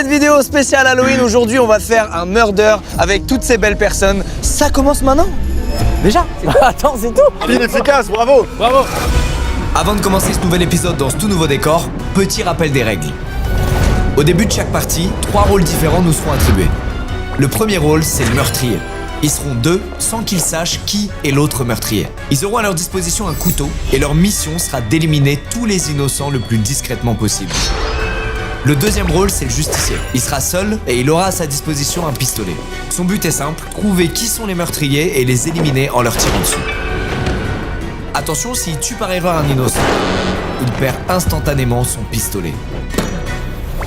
cette vidéo spéciale Halloween. Aujourd'hui, on va faire un murder avec toutes ces belles personnes. Ça commence maintenant? Déjà? Attends, c'est tout? Efficace, bravo! Bravo! Avant de commencer ce nouvel épisode dans ce tout nouveau décor, petit rappel des règles. Au début de chaque partie, 3 rôles différents nous seront attribués. Le premier rôle, c'est le meurtrier. Ils seront 2 sans qu'ils sachent qui est l'autre meurtrier. Ils auront à leur disposition un couteau et leur mission sera d'éliminer tous les innocents le plus discrètement possible. Le deuxième rôle, c'est le justicier. Il sera seul et il aura à sa disposition un pistolet. Son but est simple, trouver qui sont les meurtriers et les éliminer en leur tirant dessus. Attention, s'il tue par erreur un innocent, il perd instantanément son pistolet.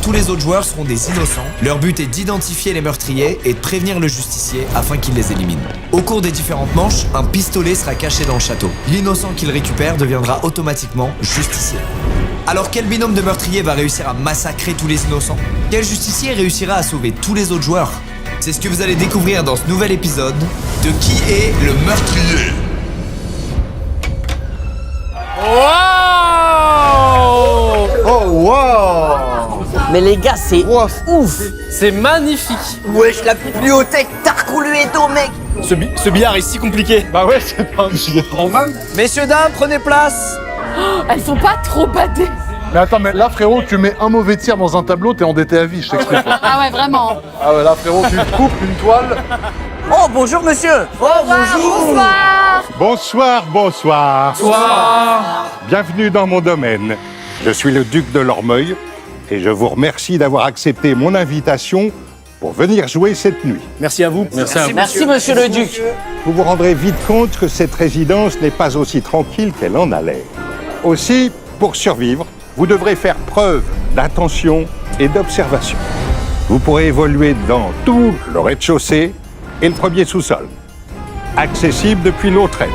Tous les autres joueurs seront des innocents. Leur but est d'identifier les meurtriers et de prévenir le justicier afin qu'il les élimine. Au cours des différentes manches, un pistolet sera caché dans le château. L'innocent qui le récupère deviendra automatiquement justicier. Alors quel binôme de meurtriers va réussir à massacrer tous les innocents? Quel justicier réussira à sauver tous les autres joueurs? C'est ce que vous allez découvrir dans ce nouvel épisode de Qui est le meurtrier? Wow! Oh, wow! Mais les gars, c'est ouf! C'est magnifique! Wesh, la bibliothèque, t'as recoulé et tout, mec! Ce billard est si compliqué! Bah ouais, c'est pas un gilet normal. Messieurs, dames, prenez place! Elles sont pas trop badées. Mais attends, mais là, frérot, tu mets un mauvais tir dans un tableau, t'es endetté à vie, je t'explique. Ah ouais, vraiment. Ah ouais, là, frérot, tu te coupes une toile. Oh, bonjour, monsieur! Oh, bonjour! Bonsoir. Bonsoir, bonsoir. Bonsoir! Bienvenue dans mon domaine. Je suis le duc de Lormeuil et je vous remercie d'avoir accepté mon invitation pour venir jouer cette nuit. Merci à vous. Merci à vous. Merci, monsieur le duc! Vous vous rendrez vite compte que cette résidence n'est pas aussi tranquille qu'elle en a l'air. Aussi, pour survivre, vous devrez faire preuve d'attention et d'observation. Vous pourrez évoluer dans tout le rez-de-chaussée et le premier sous-sol, accessible depuis l'autre aile.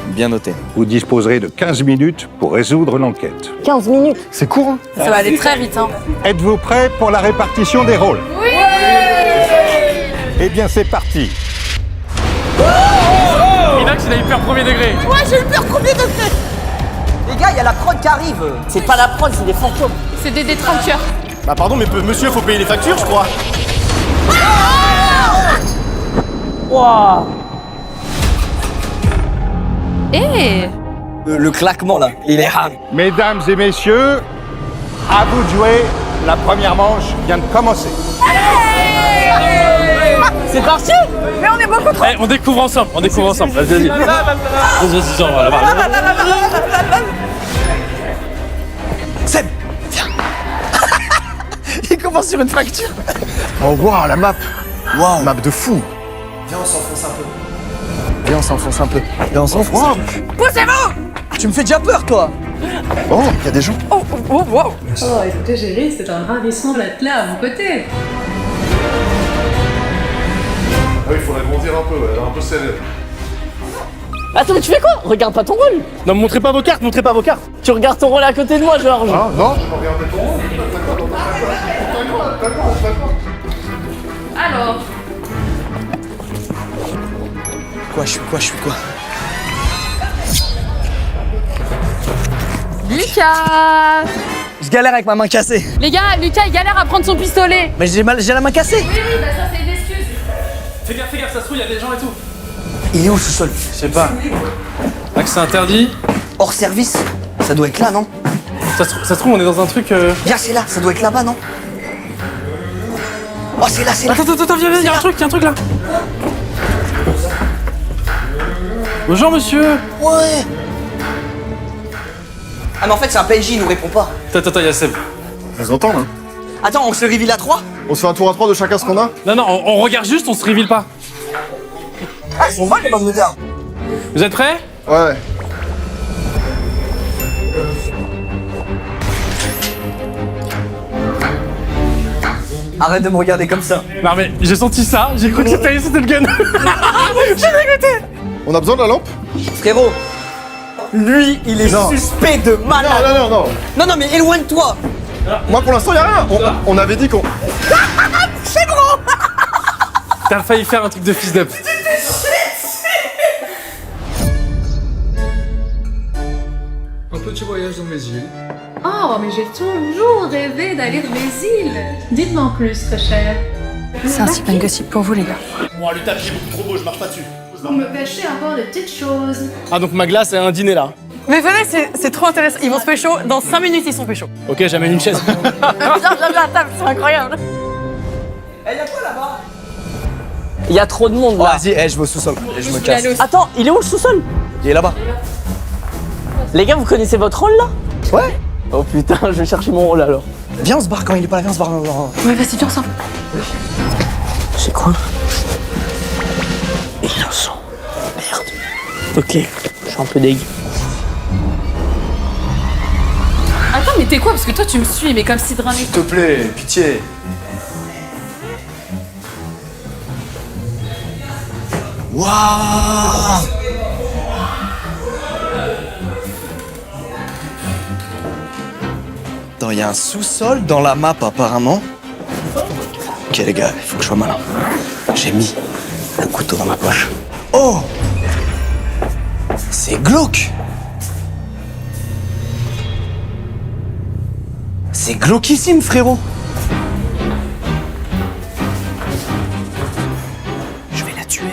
Bien noté. Vous disposerez de 15 minutes pour résoudre l'enquête. 15 minutes. C'est court, hein? Ça va aller très vite, hein. Êtes-vous prêts pour la répartition des rôles? Oui. Eh bien, c'est parti. Inox, il a eu peur premier degré. Moi, j'ai eu peur premier degré. Les gars, il y a la prod qui arrive! C'est pas la prod, c'est des fantômes! C'est des détraqueurs. Bah pardon, mais monsieur, faut payer les factures, je crois. Waouh! Eh. Le claquement, là, il est hard! Mesdames et messieurs, à vous de jouer. La première manche vient de commencer. C'est parti! Mais on est beaucoup trop. Eh, on découvre ensemble, Vas-y. Vas-y, voilà. Seb! Viens! Il commence sur une fracture! Oh, wow, la map. Waouh! Map de fou. Viens, on s'enfonce un peu. Viens, on s'enfonce un peu. Viens, on s'enfonce un peu. Poussez-vous. Tu me fais déjà peur, toi! Oh, il y a des gens. Oh, wow. Oh, écoutez, Géry, c'est un ravissement d'être là à vos côtés. Ah, il faut l'agrandir un peu, elle est un peu serrée. Attends, mais tu fais quoi? Regarde pas ton rôle. Non, montrez pas vos cartes. Tu regardes ton rôle à côté de moi, Georges. Ah, non? Alors, Quoi, je suis quoi? Lucas. Je galère avec ma main cassée. Les gars, Lucas, il galère à prendre son pistolet. Mais j'ai la main cassée. oui, bah ça c'est une excuse. Fais gaffe, ça se trouve, il y a des gens et tout. Il est où ce sol? Je sais pas. Accès interdit. Hors service? Ça doit être là, non? Ça se trouve, on est dans un truc. Viens, c'est là, ça doit être là-bas, non? Oh, c'est là! Attends, viens, il y a un truc là. Bonjour, monsieur. Ouais! Ah, mais en fait, c'est un PNJ, il nous répond pas. Attends, il y a Seb. On s'entend, là. Attends, on se reveal à 3? On se fait un tour à 3 de chacun ce qu'on a? Non, on regarde juste, on se révèle pas. Ah, ils sont mal, les bonnes méthodes. Vous êtes prêts? Ouais. Arrête de me regarder comme ça. Non, mais j'ai senti ça, j'ai cru que c'était le gun. J'ai dégoûté. On a besoin de la lampe? Frérot, lui, il est Non. suspect de malade. Non. Non, mais éloigne-toi. Moi, pour l'instant, y'a rien. On avait dit qu'on... T'as failli faire un truc de fils d'up. petit voyage dans les îles. Oh, mais j'ai toujours rêvé d'aller dans les îles. Dites-moi en plus, très cher. C'est un super gossip pour vous, les gars. Bon, le tapis est beaucoup trop beau, je marche pas dessus. Pour me cacher encore des petites choses. Ah, donc ma glace, c'est un dîner là. Mais venez, c'est trop intéressant. Ils vont se pécho. Dans 5 minutes, ils sont pécho. Ok, j'amène une chaise. Viens la table, c'est incroyable. Il y a trop de monde là. Vas-y, je vais au sous-sol et je me casse. Attends, il est où le sous-sol? Il est là-bas. Les gars, vous connaissez votre rôle là? Ouais. Oh putain, je vais chercher mon rôle alors. Viens, on se barre quand il est pas là, viens, on se barre. Ouais, vas-y, viens ensemble. C'est quoi? Innocent. Merde. Ok, je suis un peu dégue. Attends, mais t'es quoi? Parce que toi, tu me suis, mais comme si de rien n'était. S'il te plaît, pitié. Waouh! Attends, il y a un sous-sol dans la map apparemment. Ok les gars, il faut que je sois malin. J'ai mis le couteau dans ma poche. Oh! C'est glauque! C'est glauquissime, frérot! Je vais la tuer.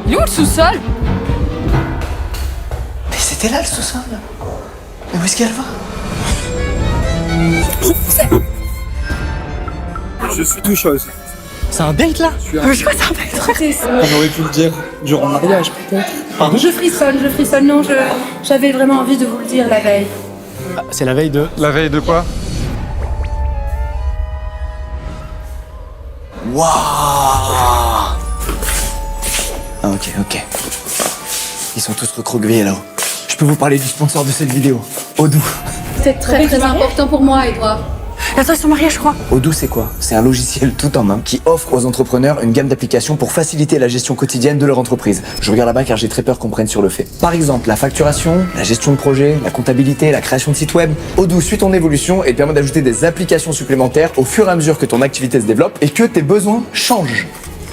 Il est où le sous-sol? Mais c'était là le sous-sol. Mais où est-ce qu'elle va? Je suis tout chose. C'est un date là? Je crois que ça va être. On aurait pu le dire durant le mariage, peut-être. Je frissonne. Non, j'avais vraiment envie de vous le dire la veille. C'est la veille de. La veille de quoi? Waouh! Ah ok. Ils sont tous recroquevillés là-haut. Je peux vous parler du sponsor de cette vidéo, Odoo. C'est très important pour moi, Edouard. Attends, ils sont mariés, je crois. Odoo, c'est quoi? C'est un logiciel tout en main qui offre aux entrepreneurs une gamme d'applications pour faciliter la gestion quotidienne de leur entreprise. Je regarde là-bas car j'ai très peur qu'on prenne sur le fait. Par exemple, la facturation, la gestion de projet, la comptabilité, la création de sites web. Odoo suit ton évolution et te permet d'ajouter des applications supplémentaires au fur et à mesure que ton activité se développe et que tes besoins changent.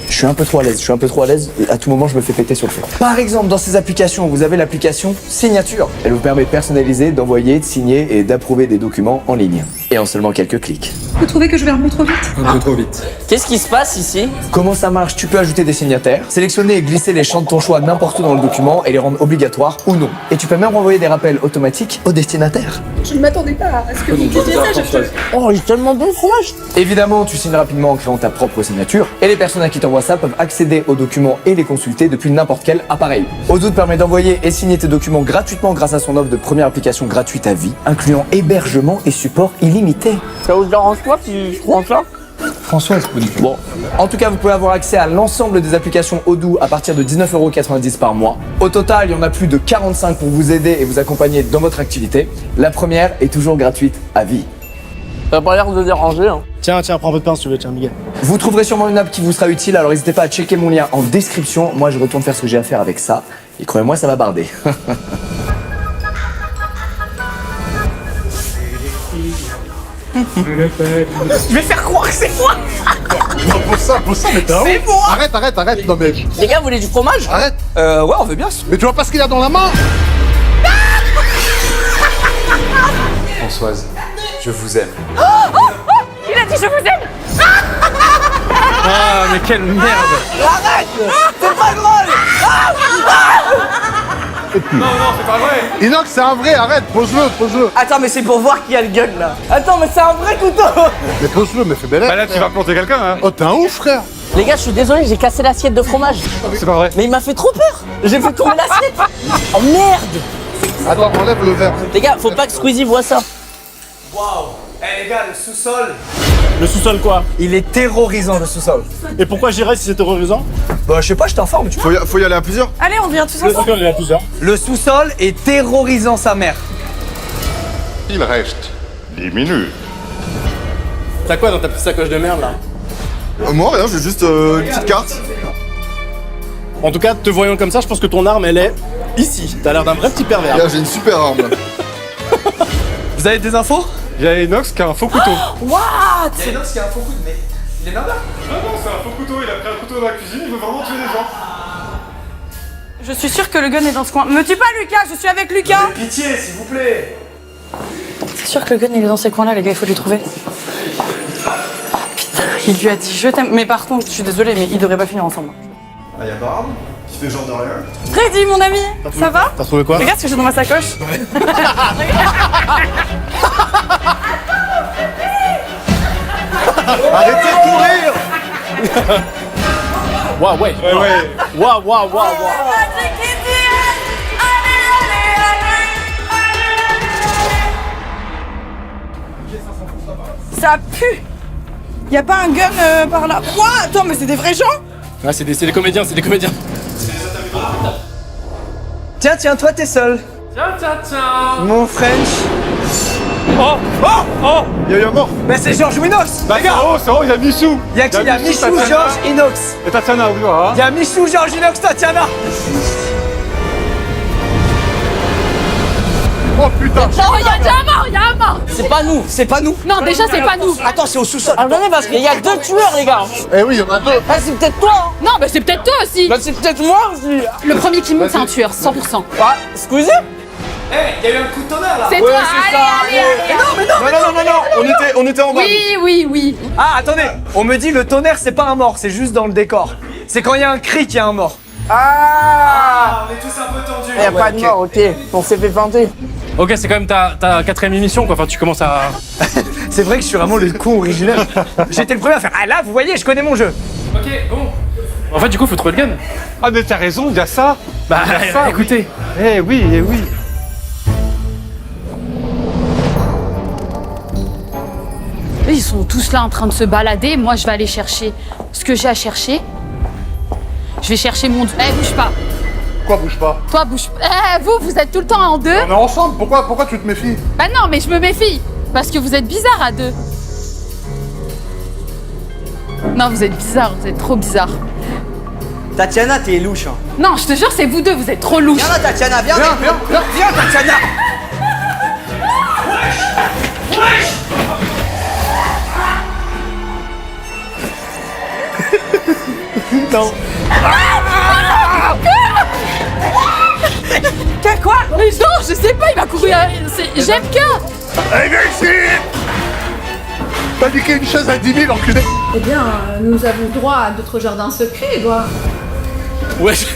Je suis un peu trop à l'aise, et à tout moment je me fais péter sur le fait. Par exemple, dans ces applications, vous avez l'application Signature. Elle vous permet de personnaliser, d'envoyer, de signer et d'approuver des documents en ligne. Et en seulement quelques clics. Vous trouvez que je vais un peu trop vite? Un peu trop vite. Qu'est-ce qui se passe ici? Comment ça marche? Tu peux ajouter des signataires, sélectionner et glisser les champs de ton choix n'importe où dans le document et les rendre obligatoires ou non. Et tu peux même envoyer des rappels automatiques au destinataire. Je ne m'attendais pas à ce que vous disiez ça. Oh, il est tellement bon le fromage. Évidemment, tu signes rapidement en créant ta propre signature et les personnes à qui t'envoient ça peuvent accéder aux documents et les consulter depuis n'importe quel appareil. Odoo te permet d'envoyer et signer tes documents gratuitement grâce à son offre de première application gratuite à vie, incluant hébergement et support illimité. Ça vous dérange pas si je prends ça? Françoise, pas du tout. Bon, en tout cas, vous pouvez avoir accès à l'ensemble des applications Odoo à partir de 19,90 € par mois. Au total, il y en a plus de 45 pour vous aider et vous accompagner dans votre activité. La première est toujours gratuite à vie. Ça a pas l'air de déranger, hein. Tiens, prends un peu de pain si tu veux, tiens, Miguel. Vous trouverez sûrement une app qui vous sera utile, alors n'hésitez pas à checker mon lien en description. Moi, je retourne faire ce que j'ai à faire avec ça. Et croyez-moi, ça va barder. Je vais faire croire que c'est moi. Non, pour ça, mais t'es un ouf. moi. Arrête, non mais... Les gars, vous voulez du fromage? Arrête. Ouais, on veut bien. Mais tu vois pas ce qu'il a dans la main? Françoise, je vous aime. Il a dit je vous aime. Ah, mais quelle merde! C'est pas drôle. Inox, c'est un vrai, arrête, pose-le. Attends, mais c'est pour voir qui a le gun là. Attends, mais c'est un vrai couteau. Mais pose-le, mais fais belle. Bah là, tu vas planter quelqu'un, hein? Oh, t'es un ouf, frère. Les gars, je suis désolé, j'ai cassé l'assiette de fromage. C'est pas vrai. Mais il m'a fait trop peur. J'ai fait tomber l'assiette. Oh merde. Attends, enlève le verre. Les gars, faut pas que Squeezie voit ça. Waouh. Eh les gars, le sous-sol. Le sous-sol quoi? Il est terrorisant, le sous-sol. Et pourquoi j'irais si c'est terrorisant? Bah, je sais pas, je t'informe, tu vois. Faut y aller à plusieurs. Allez, on vient tous Le ensemble. sous-sol, il y en a plusieurs. Le sous-sol est terrorisant, sa mère. Il reste 10 minutes. T'as quoi dans ta petite sacoche de merde là? Moi, rien, j'ai juste une petite carte. En tout cas, te voyant comme ça, je pense que ton arme, elle est ici. T'as l'air d'un vrai petit pervers. Là, j'ai une super arme. Vous avez des infos? Il y a Inox qui a un faux couteau. C'est Inox qui a un faux coup de nez. Non, c'est un faux couteau, il a pris un couteau dans la cuisine, il veut vraiment tuer des gens. Je suis sûre que le gun est dans ce coin. Me tue pas, Lucas, je suis avec Lucas. Pitié, s'il vous plaît. C'est sûr que le gun il est dans ces coins-là, les gars, il faut lui trouver. Putain, il lui a dit je t'aime. Mais par contre, je suis désolée, mais ils devraient pas finir ensemble. Ah, y'a Barbe qui fait genre de rien. Freddy, mon ami, ça va? T'as trouvé quoi? Regarde ce que j'ai dans ma sacoche. Arrêtez de courir. Waouh, ouais. Waouh. Ça pue. Y a pas un gun par là? Quoi? Attends, mais c'est des vrais gens? Ah, c'est des comédiens, c'est des comédiens. Tiens, toi t'es seul. Tiens. Mon French. Y'a eu un mort. Mais c'est Georges Winox. Bah, c'est bon, il y a Michou. Y'a qui? Y'a Michou, Tatiana. Georges, Inox. Et Tatiana, oui, hein. Y'a Michou, Georges, Inox, Tatiana. Oh putain. Non, y a déjà un mort, C'est pas nous. Non, déjà, c'est pas nous. Attends, c'est au sous-sol. Attendez, parce qu'il y a 2 tueurs, les gars. Eh oui, y'en a deux. Ah, c'est peut-être toi, hein. Non, mais c'est peut-être toi aussi. Bah, c'est peut-être moi aussi. Le premier qui monte, c'est un tueur, 100%. Ah, Squeezie? Y'a eu un coup de tonnerre là. C'est toi, allez. Non, on était en bas. Oui. Ah, attendez. On me dit le tonnerre c'est pas un mort, c'est juste dans le décor. C'est quand il y a un cri qu'il y a un mort. Ah, On est tous un peu tendus. y a pas de mort, ok. On s'est fait planter. Ok, c'est quand même ta 4ème émission, quoi. Enfin, tu commences à. C'est vrai que je suis vraiment le con original. J'étais le premier à faire. Ah là, vous voyez, je connais mon jeu. Ok, bon. En fait, du coup, faut trouver le gun. Ah, mais t'as raison, il y a ça. Bah, écoutez. Eh oui. Ils sont tous là en train de se balader. Moi, je vais aller chercher ce que j'ai à chercher. Je vais chercher mon... bouge pas. Quoi, bouge pas? Toi, bouge pas. Vous êtes tout le temps en deux. On est ensemble, pourquoi tu te méfies? Bah non, mais je me méfie. Parce que vous êtes bizarre à deux. Non, vous êtes bizarre, vous êtes trop bizarre. Tatiana, t'es louche, hein. Non, je te jure, c'est vous deux, vous êtes trop louches. Viens là, Tatiana, viens. Viens, Tatiana. Quoi? Mais non, je sais pas, il m'a couru à... J'aime que... Allez, viens ici. T'as niqué une chaise à 10 000, enculé. Eh bien, nous avons droit à d'autres jardins secrets, Edouard. Wesh.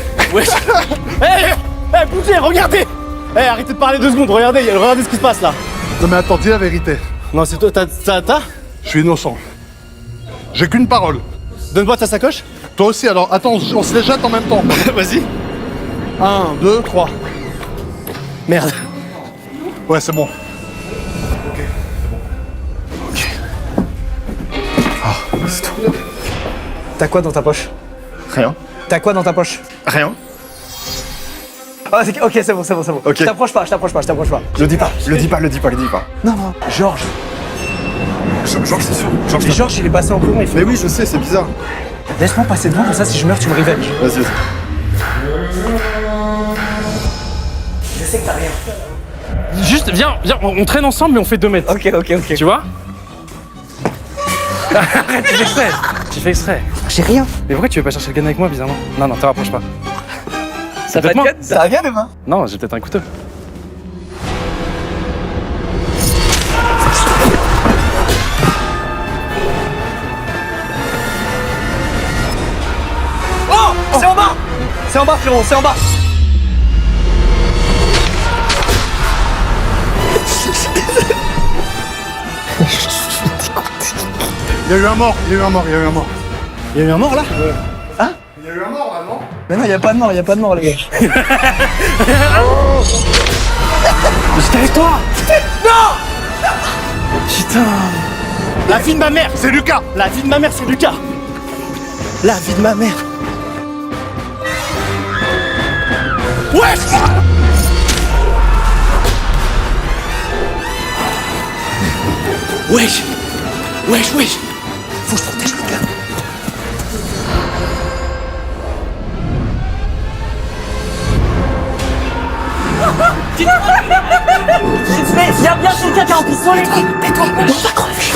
Bougez, regardez. Arrêtez de parler 2 secondes, regardez ce qui se passe là. Non mais attends, dis la vérité. Non, c'est toi, t'as. Je suis innocent. J'ai qu'une parole. Donne-moi ta sacoche. Toi aussi, alors attends, on se les jette en même temps. Vas-y. 1, 2, 3. Merde. Ouais, c'est bon. T'as quoi dans ta poche? Rien. T'as quoi dans ta poche? Rien. Ah, ok, c'est bon. Ok. Je t'approche pas. Le dis pas. Non, Georges. Genre, c'est sûr. Mais Georges, il est passé en courant, il fait. Mais oui, je sais, c'est bizarre. Laisse-moi passer devant, comme ça, si je meurs, tu me réveilles. Vas-y. Je sais que t'as rien. Juste, viens, on traîne ensemble, mais on fait 2 mètres. Ok. Tu vois? Arrête, tu fais exprès. J'ai rien. Mais pourquoi tu veux pas chercher le gun avec moi, bizarrement? Non, te rapproche pas. Ça va peut-être moi. Ça va bien demain. Non, j'ai peut-être un couteau. Oh, c'est en bas. C'est en bas, frérot, c'est en bas. Il y a eu un mort. Il y a eu un mort là? Il y a eu un mort là, non? Mais non, y a pas de mort, les gars. J'étais avec toi! Non! Putain! La vie de ma mère! C'est Lucas. La vie de ma mère, c'est Lucas! La vie de ma mère! Wesh! Wesh! Faut que je protège le gars. Viens bien, quelqu'un qui a un pistolet. Tais-toi, on va crever.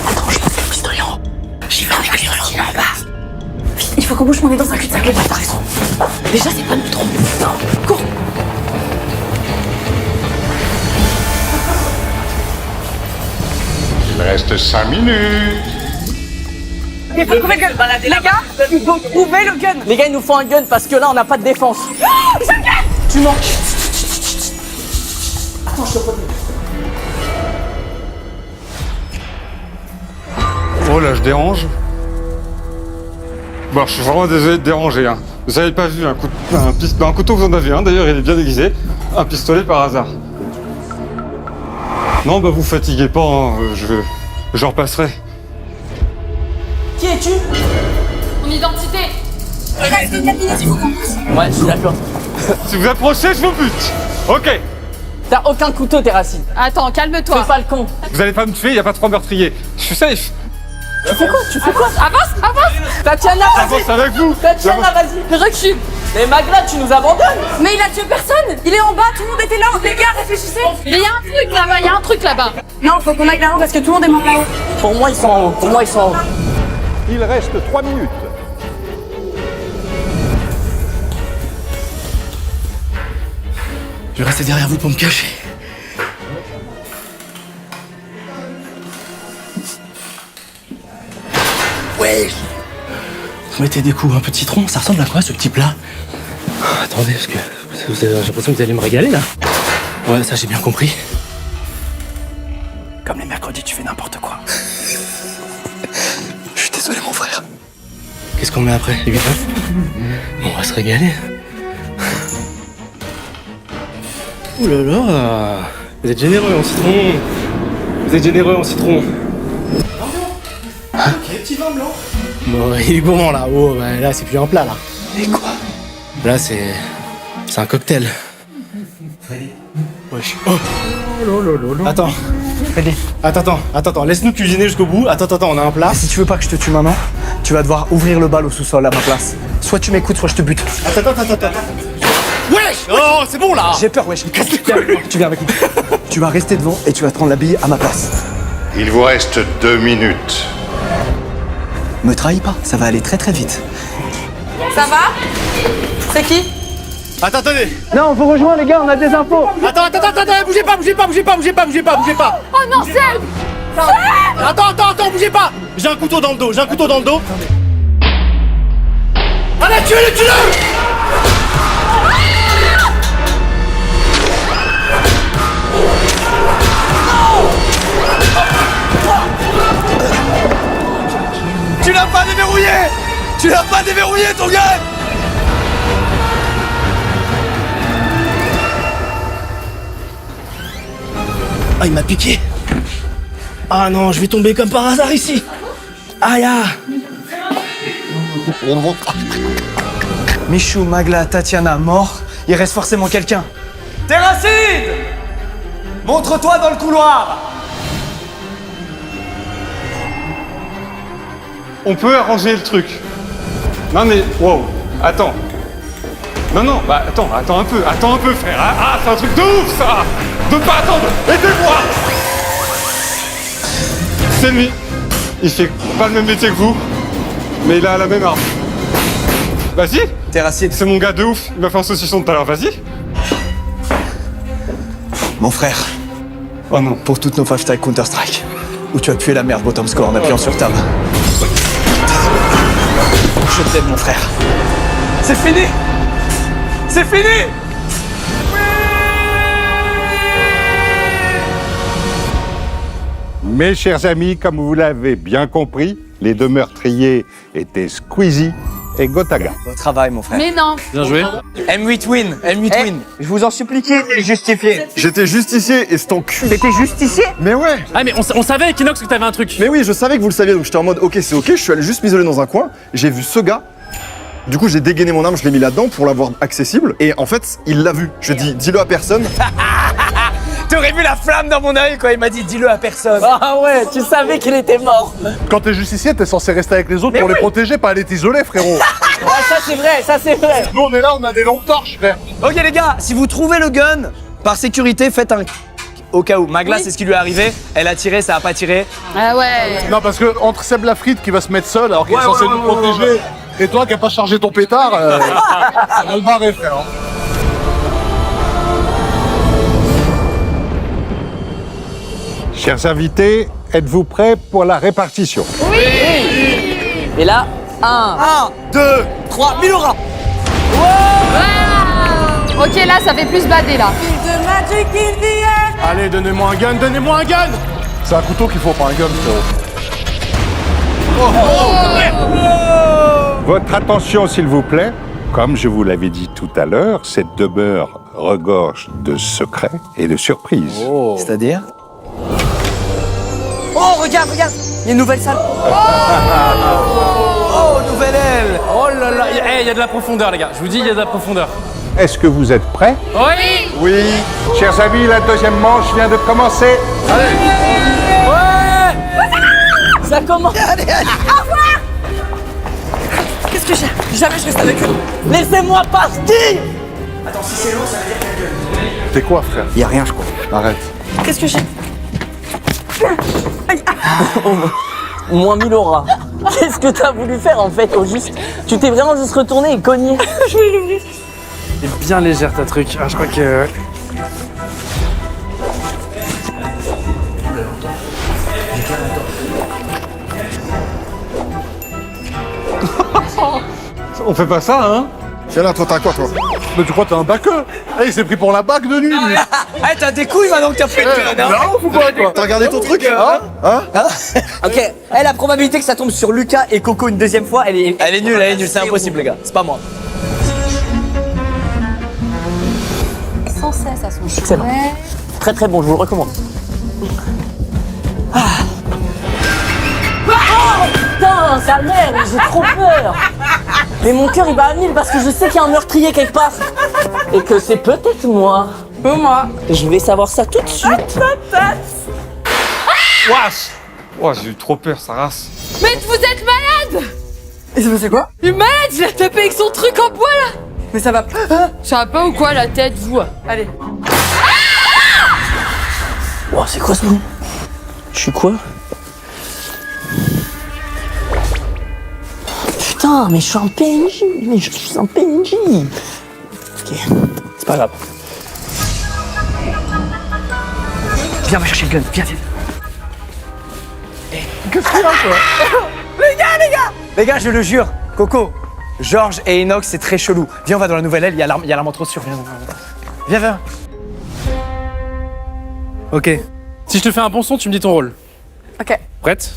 Attends, je prends le pistolet en haut. J'y vais. faut qu'on bouge, on est dans un cul-de-sac. T'as raison. Déjà, c'est pas notre trompe. Non, cours. Il reste 5 minutes. Il faut trouver le gun. Les gars, il faut trouver le gun. Les gars, il nous faut un gun parce que là, on n'a pas de défense. Oh, tu mens. Attends, je te protège. Oh là, je dérange. Bon, je suis vraiment désolé de déranger. Hein. Vous avez pas vu un couteau, vous en avez un, d'ailleurs, il est bien déguisé. Un pistolet par hasard. Non, bah vous fatiguez pas, hein. Je repasserai. Qui es-tu? Ton identité. Ouais, je suis d'accord. Si vous approchez, je vous bute. Ok. T'as aucun couteau, Terracine. Attends, calme-toi. Fais pas le con. Vous allez pas me tuer, y a pas 3 meurtriers. Je suis safe. Tu fais quoi? Tu fais quoi? Avance. Tatiana, vas-y. J'avance avec vous. Tatiana, vas-y. Recule. Mais Magla, tu nous abandonnes. Mais il a tué personne. Il est en bas, tout le monde était là. Les gars, réfléchissez. Il y a un truc là-bas, Non, faut qu'on aille là-haut parce que tout le monde est mort là-haut. Pour moi, ils sont en haut. Il reste 3 minutes. Je vais rester derrière vous pour me cacher. Ouais. Vous mettez des coups, un peu de citron, ça ressemble à quoi ce petit plat? Attendez, parce que j'ai l'impression que vous allez me régaler là. Ouais, ça j'ai bien compris. Comme les mercredis, tu fais n'importe quoi. Je suis désolé mon frère. Qu'est-ce qu'on met après? Les 8 œufs? On va se régaler. Ouh là là. Vous êtes généreux en citron. Ok, petit vin blanc. Bon, il est gourmand là. Oh, bah, là c'est plus un plat là. Et quoi? Là c'est un cocktail. Wesh. Oh. Attends. Attends, laisse-nous cuisiner jusqu'au bout. Attends, on a un plat. Si tu veux pas que je te tue maintenant, tu vas devoir ouvrir le bal au sous-sol à ma place. Soit tu m'écoutes, soit je te bute. Attends. Wesh. Oh, c'est bon là. J'ai peur, wesh. Tu viens avec moi. Tu vas rester devant et tu vas te prendre la bille à ma place. Il vous reste 2 minutes. Me trahis pas, ça va aller très très vite. Ça va? C'est qui? Attendez. Non, on vous rejoint les gars, on a des infos. Attends, bougez pas. Oh non, Seb. Attends, bougez pas. J'ai un couteau dans le dos. Allez, tuez-le. Tu l'as pas déverrouillé ton gars. Ah, il m'a piqué. Ah non, je vais tomber comme par hasard ici. Aïe ah. Michou, Magla, Tatiana, mort. Il reste forcément quelqu'un. Terracine! Montre-toi dans le couloir. On peut arranger le truc. Non mais, wow, attends. Non, bah attends un peu frère. Ah, c'est un truc de ouf ça. De pas attendre, aidez-moi. C'est lui. Il fait pas le même métier que vous, mais il a la même arme. Vas-y. Terracine. C'est mon gars de ouf, il m'a fait un saucisson tout à l'heure, vas-y. Mon frère. Oh non. Pour toutes nos 5 tags Counter-Strike, où tu as pué la merde bottom score en appuyant sur tab. Je t'aime mon frère. C'est fini. Mes chers amis, comme vous l'avez bien compris, les 2 meurtriers étaient Squeezie et Gotaga. Bon travail mon frère. Mais non. Bien joué. M8 win. Je vous en supplie, qui est justifié? J'étais justicier et c'est ton cul. T'étais justicier? Mais ouais. Ah mais on savait, Kinox, que t'avais un truc. Mais oui, je savais que vous le saviez, donc j'étais en mode ok, c'est ok. Je suis allé juste m'isoler dans un coin. J'ai vu ce gars. Du coup, j'ai dégainé mon arme, je l'ai mis là-dedans pour l'avoir accessible. Et en fait, il l'a vu. Je dis, dis-le à personne. T'aurais vu la flamme dans mon œil quand il m'a dit dis-le à personne. Ah ouais, tu savais qu'il était mort. Quand t'es justicier, t'es censé rester avec les autres pour les protéger, pas aller t'isoler, frérot. Ah, ça c'est vrai. Nous, on est là, on a des lampes torches, frère. Ok les gars, si vous trouvez le gun, par sécurité, faites un... Au cas où. Magla, c'est ce qui lui est arrivé. Elle a tiré, ça a pas tiré. Ah ouais. Non, parce que entre Seb Lafrite qui va se mettre seul alors qu'il est censé nous protéger, Et toi qui n'as pas chargé ton pétard, ça va le barrer, frère. Chers invités, êtes-vous prêts pour la répartition? Et là, 1, 2, 3, Milora. Ok, là, ça fait plus bader, là. Allez, donnez-moi un gun, donnez-moi un gun. C'est un couteau qu'il faut, pas un gun, frérot. Votre attention, s'il vous plaît. Comme je vous l'avais dit tout à l'heure, cette demeure regorge de secrets et de surprises. C'est-à-dire? Oh, regarde, regarde. Il y a une nouvelle salle. Oh, nouvelle aile. Oh là là, il y a de la profondeur, les gars. Je vous dis, il y a de la profondeur. Est-ce que vous êtes prêts? Oui. Oui. Chers amis, la deuxième manche vient de commencer. Ça commence. Allez. Au revoir. Qu'est-ce que j'ai? Jamais je reste avec eux. Laissez-moi partir. T'es quoi, frère? Y a rien, je crois. Arrête. Qu'est-ce que j'ai? Aïe. Moins 1000 auras. Qu'est-ce que t'as voulu faire en fait au juste? Tu t'es vraiment juste retourné et cogné. Je vais l'ouvrir. Elle est bien légère ta truc. Ah, je crois que. On fait pas ça, hein? Tiens là, toi, t'as quoi, toi? Mais tu crois que t'es un baqueux? Il s'est pris pour la bague de nuit, lui. Eh, t'as des couilles maintenant que t'as fait le gun, hein? Non, ou quoi, toi? T'as regardé ton truc? Hein? Ok, la probabilité que ça tombe sur Lucas et Coco une deuxième fois, elle est nulle, c'est impossible, les gars. C'est pas moi. Sans cesse à son Excellent. chevet. très très bon, je vous le recommande. Ah. Oh putain, sa mère, j'ai trop peur. Mais mon cœur il bat à 1000 parce que je sais qu'il y a un meurtrier quelque part. Et que c'est peut-être moi. Moi. Je vais savoir ça tout de suite. Wesh. Oh, j'ai eu trop peur, ça race. Mais vous êtes malade! Et ça passé quoi? Il est malade, je l'ai tapé avec son truc en bois, là! Mais ça va. Ça va pas ou quoi, la tête, vous? Allez. Oh, c'est quoi ce nom? Je suis quoi? Putain, mais je suis un PNJ. Mais je suis un PNJ. Ok, c'est pas grave. Viens, va chercher le gun. Viens, viens. Qu'est-ce qu'il y a, toi? Les gars, je le jure, Coco, Georges et Enoch, c'est très chelou. Viens, on va dans la nouvelle aile, il y a l'arme trop sûre. Viens, viens. Ok. Si je te fais un bon son, tu me dis ton rôle. Ok. Prête?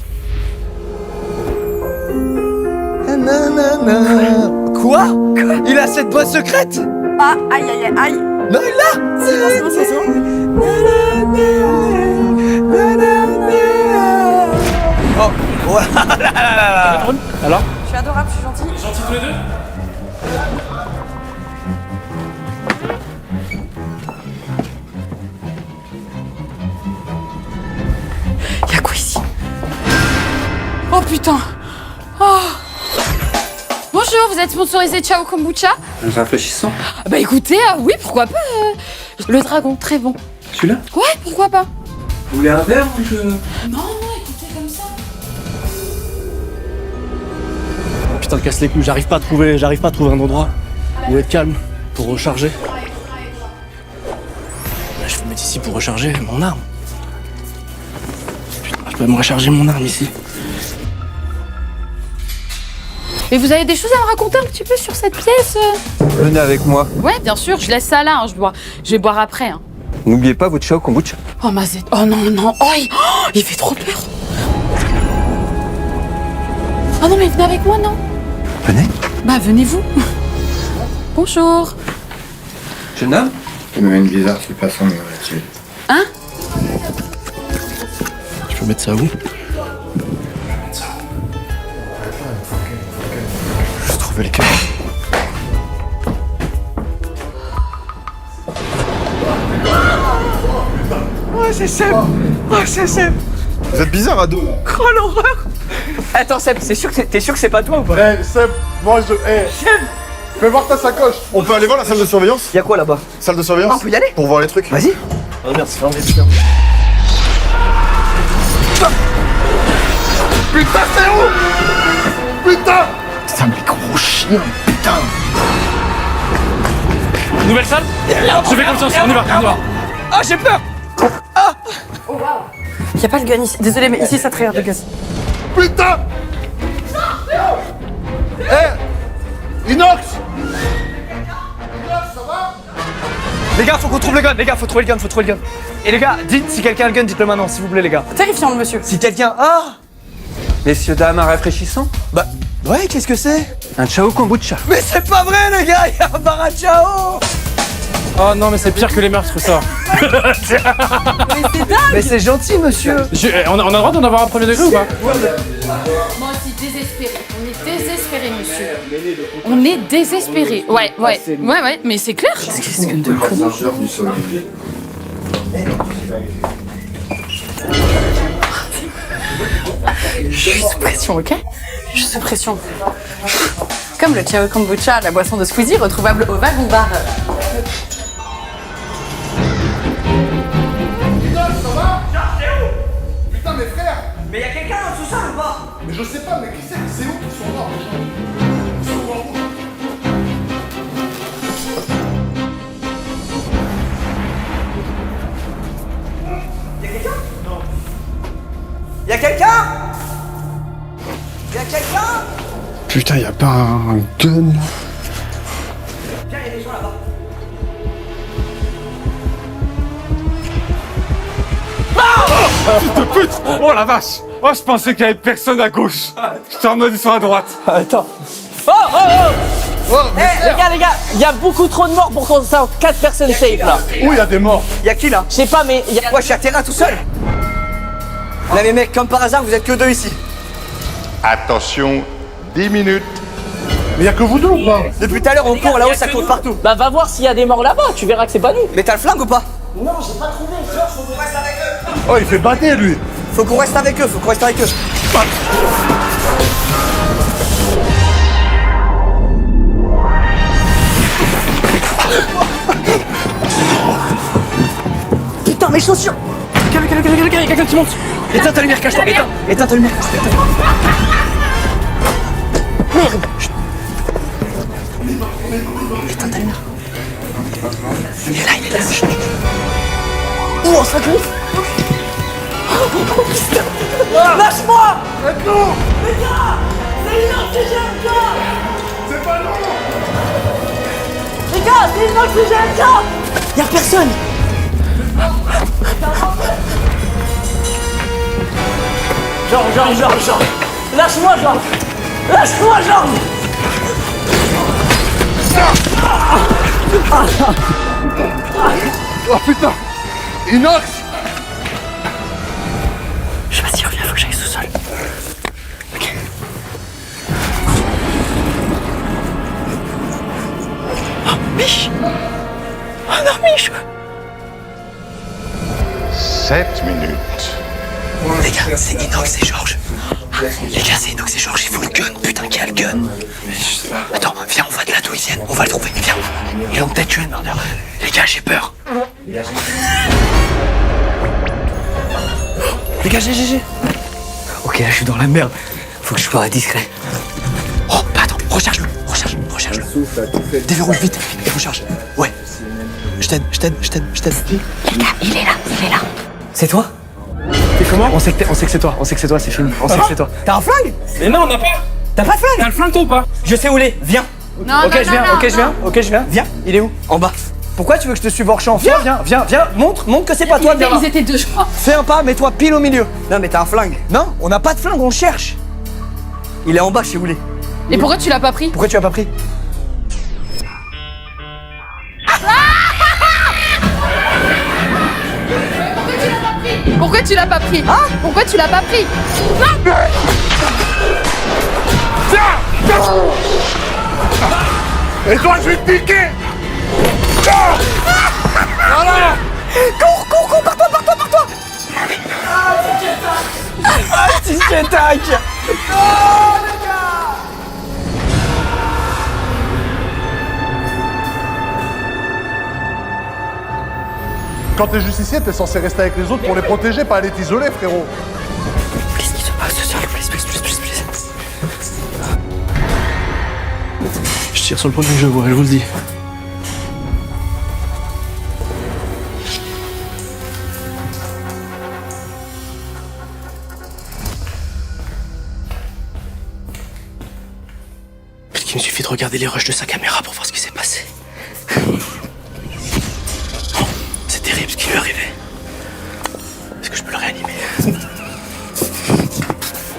Quoi? Il a cette boîte secrète? Ah, aïe, aïe, aïe, aïe. Non, il l'a! C'est bon, c'est bon. Oh, voilà. Alors? Je suis adorable, je suis gentille. Gentils tous les deux? Y'a quoi ici? Oh putain! Oh. Bonjour, vous êtes sponsorisé Ciao Kombucha? Rafraîchissant. Bah écoutez, oui, pourquoi pas. Le dragon, très bon. Celui-là? Ouais, pourquoi pas? Vous voulez un verre ou je... Non, écoutez comme ça. Putain, casse les couilles, j'arrive pas à trouver un endroit où être calme pour recharger. Là, je vais me mettre ici pour recharger mon arme. Putain, je peux me recharger mon arme ici. Et vous avez des choses à me raconter un petit peu sur cette pièce? Venez avec moi. Ouais, bien sûr, je laisse ça là, hein, je vais boire après. Hein. N'oubliez pas votre Ciao Kombucha. Oh ma zette, oh non, non, oh, il fait trop peur. Oh non, mais venez avec moi, non? Venez. Bah, venez-vous. Bonjour. Jeune homme? Il me met une bizarre, c'est pas son là-dessus. Hein? Je peux mettre ça où? Juste trouver les câbles. Oh, c'est Seb. Oh, c'est Seb. Vous êtes bizarre à deux. Oh, l'horreur. Attends, Seb, t'es sûr que c'est pas toi ou pas? Eh, Seb, moi je. Eh, Seb. fais voir ta sacoche. On peut aller voir la salle de surveillance? Y'a quoi là-bas? Salle de surveillance? On peut y aller? Pour voir les trucs. Vas-y. Oh merde, c'est fermé, putain. Putain, c'est où? Putain! Putain, mais gros, Nouvelle salle? Je fais confiance, on y va, on y va. Ah, j'ai peur. Ah. Y a pas le gun ici. Désolé, mais ici ça traîne le gun. Putain! Inox! Les gars, faut qu'on trouve le gun, les gars, faut trouver le gun, Et les gars, dites si quelqu'un a le gun, dites-le maintenant, s'il vous plaît, les gas. Terrifiant, le monsieur. Si quelqu'un. Ah! Messieurs, dames, un rafraîchissant? Bah, ouais, qu'est-ce que c'est? Un chao kombucha. Mais c'est pas vrai, les gars, il y a un bar à ciao! Oh non, mais c'est pire que les meurtres, ça. Mais c'est dingue. Mais c'est gentil, monsieur! On a le droit d'en avoir un premier degré ou pas? Moi aussi, désespéré. On est désespéré, monsieur. On est désespéré. Ouais, mais c'est clair. Qu'est-ce que de con. Je suis sous pression, ok? Je suis sous pression. Comme le Chao Kombucha, la boisson de Squeezie, retrouvable au wagon bar. Putain, mes frères! Mais y a quelqu'un dans tout ça ou pas? Mais je sais pas, mais qui c'est où qu'ils sont morts déjà? Ils sont morts où? Y'a quelqu'un? Y'a quelqu'un? Putain, y a pas un gun? Viens, y'a des gens là-bas. Fils de pute! Oh la vache! Oh, je pensais qu'il y avait personne à gauche. J'étais en mode ils sont à droite. Attends. Oh! Les gars, y a beaucoup trop de morts pour qu'on soit 4 personnes safe là. Où il y a des morts? Y'a qui là? Je sais pas, mais y'a. Ouais, je suis à terrain tout seul. Là, mais mec, comme par hasard, vous êtes que 2 ici. Attention, 10 minutes. Mais y a que vous deux ou pas? Depuis tout à l'heure, on court là-haut, ça court partout. Bah, va voir s'il y a des morts là-bas, tu verras que c'est pas nous. Mais t'as le flingue ou pas? Non, j'ai pas trouvé. Faut qu'on reste avec eux. Oh, il fait bader lui! Faut qu'on reste avec eux, Putain, mes chaussures! Quelqu'un qui monte. Éteins ta lumière, cache-toi. Éteins ta lumière. Merde! Éteins ta lumière. Il est là. Oh, ça griffe! Oh putain! Lâche-moi! Maintenant! Les gars! C'est une oxygène, C'est pas long! Les gars, c'est une oxygène, Y'a personne! Genre. Lâche-moi, genre! Oh putain! Inox! Je sais pas s'il revient, faut que j'aille sous-sol. Ok. Oh, Mich! Oh non, Mich! 7 minutes. Les gars, c'est Inox et Georges. Il faut le gun. Putain, qui a le gun? Attends, viens, on va de la Louisiane. On va le trouver, viens. Ils l'ont peut-être tué, le murder. Les gars, j'ai peur. Les gars, GG. Ok, là, je suis dans la merde. Faut que je sois discret. Oh, bah attends, recharge-le. Déverrouille vite et recharge. Ouais. Je t'aide. Les gars, il est là. C'est toi? Et comment? On sait que c'est toi, c'est fini. On sait que c'est toi. T'as un flingue? Mais non, on n'a pas. T'as pas de flingue? T'as le flingue toi ou pas? Je sais où il est, viens. Non, Ok, je viens. Viens, il est où? En bas. Pourquoi tu veux que je te suive hors champ? Viens, montre que c'est pas toi. Ils étaient 2, je crois. Fais un pas, mets-toi pile au milieu. Non, mais t'as un flingue. Non, on n'a pas de flingue, on cherche. Il est en bas, je sais où il est. Et pourquoi tu l'as pas pris? Pourquoi tu as pas pris? Pourquoi tu l'as pas pris? Pourquoi tu l'as pas pris? Et toi, je vais te piquer! Voilà! Cours, pars-toi. Si j'attaque. Quand t'es justicier, t'es censé rester avec les autres pour les protéger, pas aller t'isoler, frérot. Qu'est-ce qui se passe, please. Je tire sur le premier que je vois, je vous le dis. Il me suffit de regarder les rushs de sa caméra pour voir ce qui s'est passé. Oh, c'est terrible ce qui lui est arrivé. Est-ce que je peux le réanimer?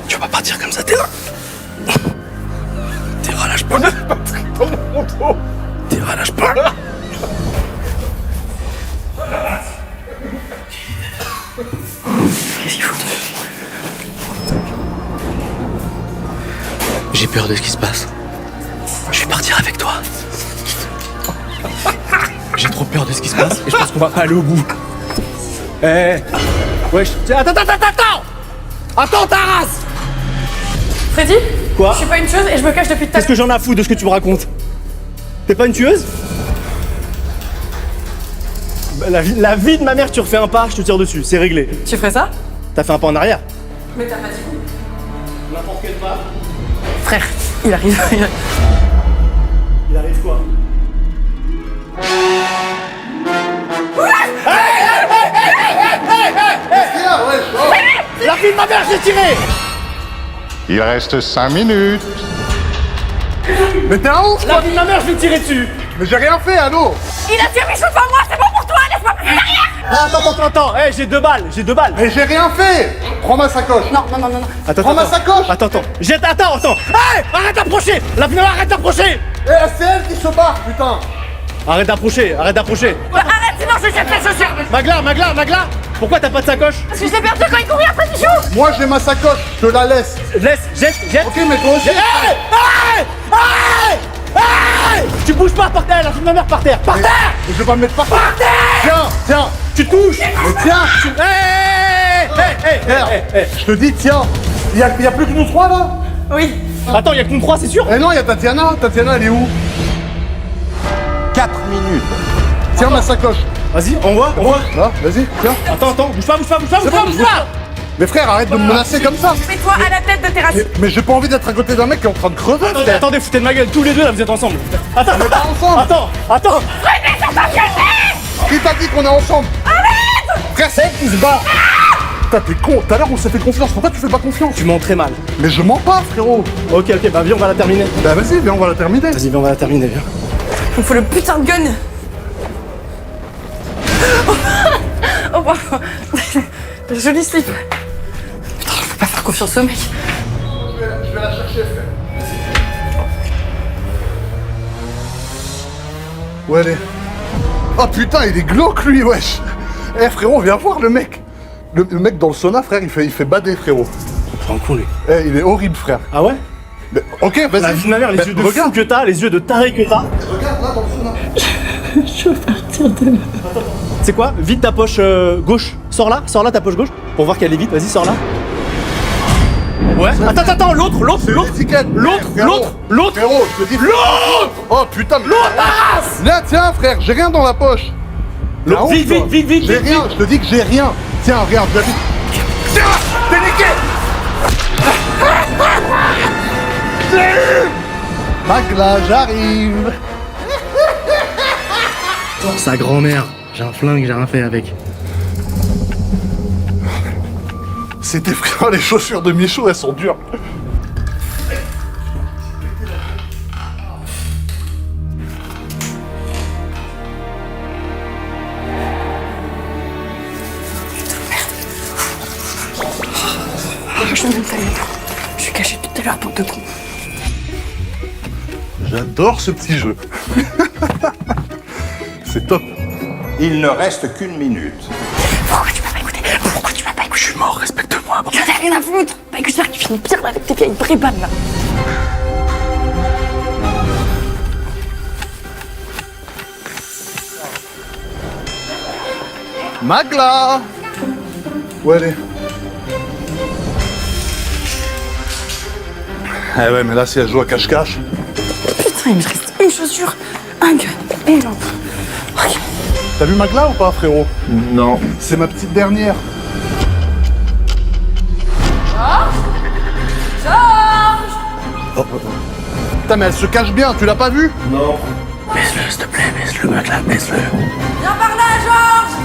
Tu vas pas partir comme ça, Terra. Terra, lâche pas. Terra, lâche pas. Qu'est-ce qu'il faut? J'ai peur de ce qui se passe. Je vais partir avec toi. J'ai trop peur de ce qui se passe et je pense qu'on va pas aller au bout. Wesh. Attends ta race. Freddy? Quoi? Je suis pas une tueuse et je me cache depuis tout à Qu'est-ce que j'en ai à foutre de ce que tu me racontes? T'es pas une tueuse? Bah, la vie de ma mère, tu refais un pas, je te tire dessus, c'est réglé. Tu ferais ça? T'as fait un pas en arrière? Mais t'as pas dit où? N'importe quel pas. Frère, il arrive. Il arrive quoi? La vie de ma mère, j'ai tiré! Il reste 5 minutes. Mais t'es un ouf, La quoi. vie de ma mère, je vais tirer dessus! Mais j'ai rien fait, allô. Il a tué Michou devant moi, c'est bon pour toi, laisse-moi passer derrière! Attends, j'ai 2 balles, Mais j'ai rien fait. Prends ma sacoche. Non. Prends ma sacoche. Attends. Attends! Hey! Arrête d'approcher! La vie de ma mère, arrête d'approcher! Eh, c'est elle qui se bat, putain. Arrête d'approcher! Arrête, sinon je jette les chaussures! Magla! Pourquoi t'as pas de sacoche? Parce que je l'ai perdu quand il courait après Michou! Moi j'ai ma sacoche, je te la laisse. Jette! Ok, mais toi aussi. Hey! Tu bouges pas par terre, la vie de ma mère par terre! Par terre! Mais je vais pas me mettre par terre. Tiens. Tu touches! Mais tiens. Je te dis, tiens. Y a plus que nous trois là. Oui. Attends, y'a que nous 3, c'est sûr? Eh non, y a Tatiana. Tatiana, elle est où? 4 minutes. Tiens ma sacoche. Vas-y, on voit. Là, vas-y, tiens. Attends, bouge pas! C'est bon, bouge pas. Mais frère, arrête de me menacer comme ça. Mets-toi à la tête de terrasse. Mais j'ai pas envie d'être à côté d'un mec qui est en train de crever. Attendez, foutez de ma gueule, tous les deux là, vous êtes ensemble. Attends! Attends. Qui t'a dit qu'on est ensemble? Arrête. Frère, c'est elle qui se bat. Putain, t'es con. Tout à l'heure, on s'est fait confiance. Pourquoi tu fais pas confiance? Tu mens très mal. Mais je mens pas, frérot. Ok, bah viens, on va la terminer. Bah vas-y, viens, on va la terminer. Vas-y, viens, on va la terminer, viens. Il me faut le putain de gun. Oh pardon. Joli slip. Putain, je peux pas faire confiance au mec. Je vais la chercher, frère. Où elle est? Oh putain, il est glauque lui, wesh. Eh frérot, viens voir le mec. Le mec dans le sauna, frère, il fait bader, frérot. Prends con, lui. Eh, il est horrible, frère. Ah ouais? Mais, ok, vas-y. La vie de ma mère, les Mais yeux de regarde. fou que t'as, les yeux de taré que t'as. Regarde là dans le sauna. Je veux partir de là. C'est quoi? Vide ta poche gauche. Sors là ta poche gauche. Pour voir qu'elle est vide, vas-y, sors là. Ouais. Attends, l'autre. L'étiquette. L'autre. Frérot, je te dis. L'autre. Oh putain, mais. L'autre. Là, tiens, frère, j'ai rien dans la poche. La honte, toi. Vite. J'ai rien, je te dis que j'ai rien. Tiens, regarde, je vite. Tiens, t'es niqué. Magla, j'arrive. Sa grand-mère. J'ai un flingue, j'ai rien fait avec. C'était frère, les chaussures de Michaud, elles sont dures. Je n'aime pas les dents. Je suis caché tout à l'heure pour te con. J'adore ce petit jeu. C'est top. Il ne reste qu'une minute. Pourquoi tu m'as pas écouté? Je suis mort, respecte-moi. J'en ai rien à foutre. Bah écoute, j'espère que tu finis pire là avec tes vieilles brébanes là. Magla. Où elle est? Eh ouais, mais là, si elle joue à cache-cache. Putain, il me reste une chaussure, un gun et une lampe. Ok. T'as vu Magla ou pas, frérot? Non. C'est ma petite dernière. Putain, mais elle se cache bien, tu l'as pas vu? Non. Baisse-le, s'il te plaît, baisse-le, mec, là, baisse-le. Viens par là, Georges.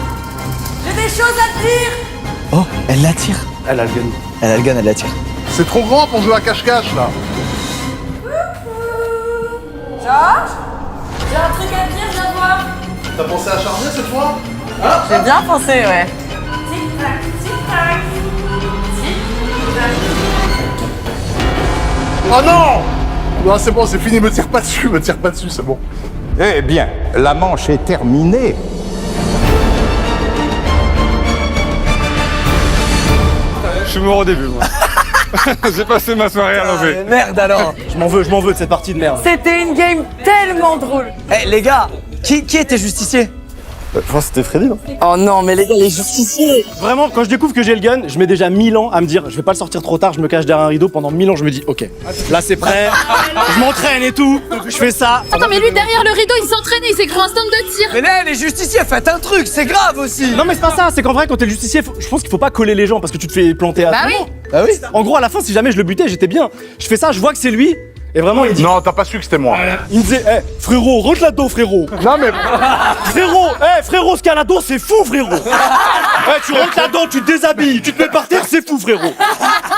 J'ai des choses à te dire. Oh, elle l'attire. Elle a le gun. Elle a le gun, elle l'attire. C'est trop grand pour jouer à cache-cache, là. Georges, j'ai un truc à te dire, viens voir. T'as pensé à charger cette fois? J'ai bien pensé, ouais. Tic-tac, tic-tac. Oh non! Non, c'est bon, c'est fini, me tire pas dessus, c'est bon. Eh bien, la manche est terminée. Je suis mort au début, moi. J'ai passé ma soirée à l'enlever. Merde alors. Je m'en veux de cette partie de merde. C'était une game tellement drôle. Eh les gars, qui était justicier? Je crois que c'était Freddy, non? Oh non, mais les gars, les justiciers. Vraiment, quand je découvre que j'ai le gun, je mets déjà 1000 ans à me dire, je vais pas le sortir trop tard, je me cache derrière un rideau. Pendant 1000 ans, je me dis, ok, là c'est prêt, je m'entraîne et tout, je fais ça. Attends, mais lui, derrière le rideau, il s'entraînait, il s'est cru un stand de tir. Mais là, les justiciers, faites un truc, c'est grave aussi. Non mais c'est pas ça, c'est qu'en vrai, quand t'es le justicier, je pense qu'il faut pas coller les gens parce que tu te fais planter à Bah tout oui. moment. Bah oui. En gros, à la fin, si jamais je le butais, j'étais bien. Je fais ça, je vois que c'est lui, et vraiment, il dit. Non, t'as pas su que c'était moi. Il me disait, frérot, rentre là-dedans, frérot. Non, mais... Frérot, ce qu'il y a là-dedans, c'est fou, frérot. Tu rentres là-dedans, tu te déshabilles, tu te mets par terre, c'est fou, frérot.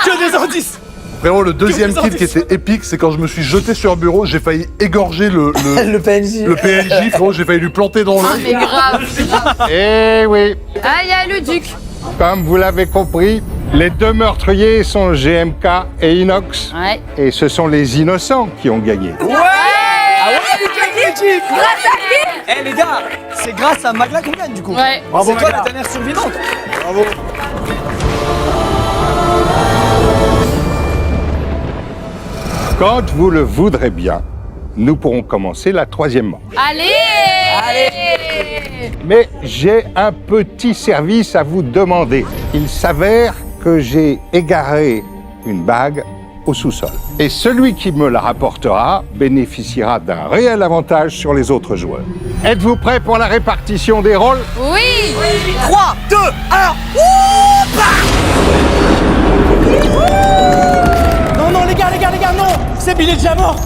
Que des indices. Frérot, le deuxième kill qui était épique, c'est quand je me suis jeté sur un bureau, j'ai failli égorger le PNJ. le PNJ, frérot, j'ai failli lui planter dans Ah, l'œil. mais grave. Eh oui, Ah, il y a le duc. comme vous l'avez compris, les deux meurtriers sont GMK et Inox. Ouais. Et ce sont les innocents qui ont gagné. Eh les gars, c'est grâce à Magla qu'on gagne du coup. Ouais. C'est toi la dernière survivante. Quand vous le voudrez bien, nous pourrons commencer la troisième manche. Allez. Mais j'ai un petit service à vous demander. Il s'avère que j'ai égaré une bague au sous-sol. Et celui qui me la rapportera bénéficiera d'un réel avantage sur les autres joueurs. Êtes-vous prêts pour la répartition des rôles? Oui. 3, 2, 1. Non, les gars, non. Seb, il est déjà mort.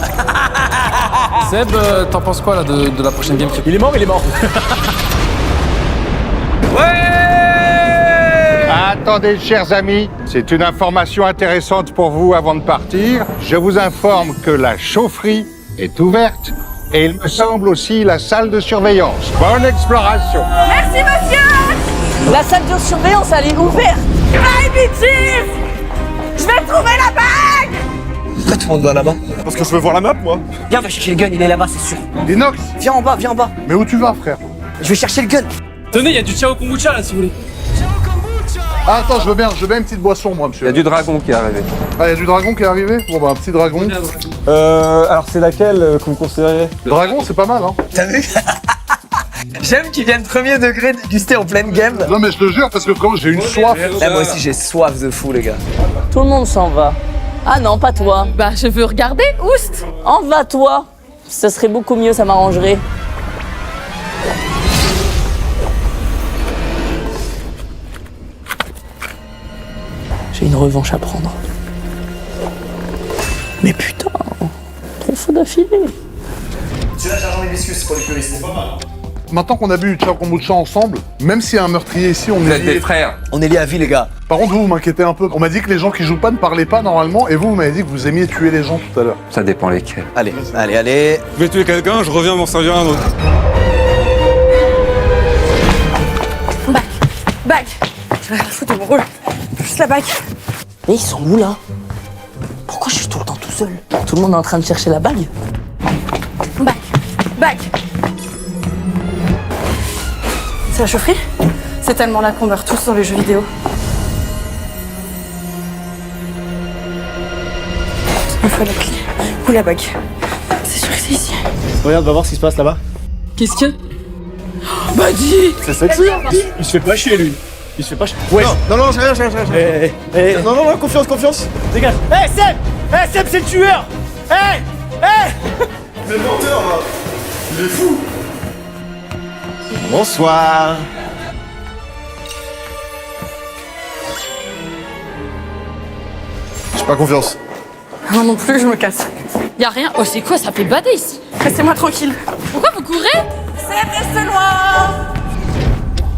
Seb, t'en penses quoi là de la prochaine game? Il est mort. Attendez, chers amis, c'est une information intéressante pour vous avant de partir. Je vous informe que la chaufferie est ouverte et il me semble aussi la salle de surveillance. Bonne exploration. Merci, monsieur. La salle de surveillance, elle est ouverte. Bye, bitches. Je vais trouver la bague. Pourquoi tout le monde va là-bas? Parce que je veux voir la map, moi. Viens, on va chercher le gun, il est là-bas, c'est sûr. Inox, Viens en bas. mais où tu vas, frère? Je vais chercher le gun. Tenez, il y a du Ciao Kombucha là si vous voulez. Ah, attends, je veux bien une petite boisson, moi, monsieur. Il y a du dragon qui est arrivé. Ah, il y a du dragon qui est arrivé? Bon, bah, un petit dragon. Alors c'est laquelle que vous considérez? Dragon, c'est pas mal, hein? T'as vu? J'aime qu'ils viennent premier degré déguster en pleine game. Non, mais je te jure, parce que frérot, j'ai une soif. Eh, moi aussi j'ai soif de fou les gars. Tout le monde s'en va. Ah non, pas toi. Bah, je veux regarder, oust. En va, toi. Ce serait beaucoup mieux, ça m'arrangerait. J'ai une revanche à prendre. Mais putain, 3 fois d'affilée. C'est là j'argent hibiscus pour les puristes. Maintenant qu'on a bu du Ciao Kombucha ensemble, même s'il y a un meurtrier ici, on est liés. frères. On est liés à vie les gars. Par contre, vous m'inquiétez un peu. On m'a dit que les gens qui jouent pas ne parlaient pas normalement, et vous m'avez dit que vous aimiez tuer les gens tout à l'heure. Ça dépend lesquels. Allez. Je vais tuer quelqu'un, je reviens m'en servir un autre. Bague. Je vais foutre de mon rôle. Juste la bague. Mais ils sont où là? Pourquoi je suis tout le temps tout seul? Tout le monde est en train de chercher la bague. Bague. C'est la chaufferie? C'est tellement là qu'on meurt tous dans les jeux vidéo. Il me faut la clé. Ou la bague. C'est sûr que c'est ici. Regarde, va voir ce qui se passe là-bas. Qu'est-ce que? Bah dis. C'est sexy, hein. Il se fait pas chier, lui. Il se fait pas chier. Ouais. Non, j'ai rien. Non, confiance. Dégage. Seb, c'est le tueur. Le menteur, là. Il est fou. Bonsoir. J'ai pas confiance. Moi non plus, je me casse. Y a rien. Oh, c'est quoi? Ça fait bader ici. Laissez-moi tranquille. Pourquoi vous courez? Seb, reste loin.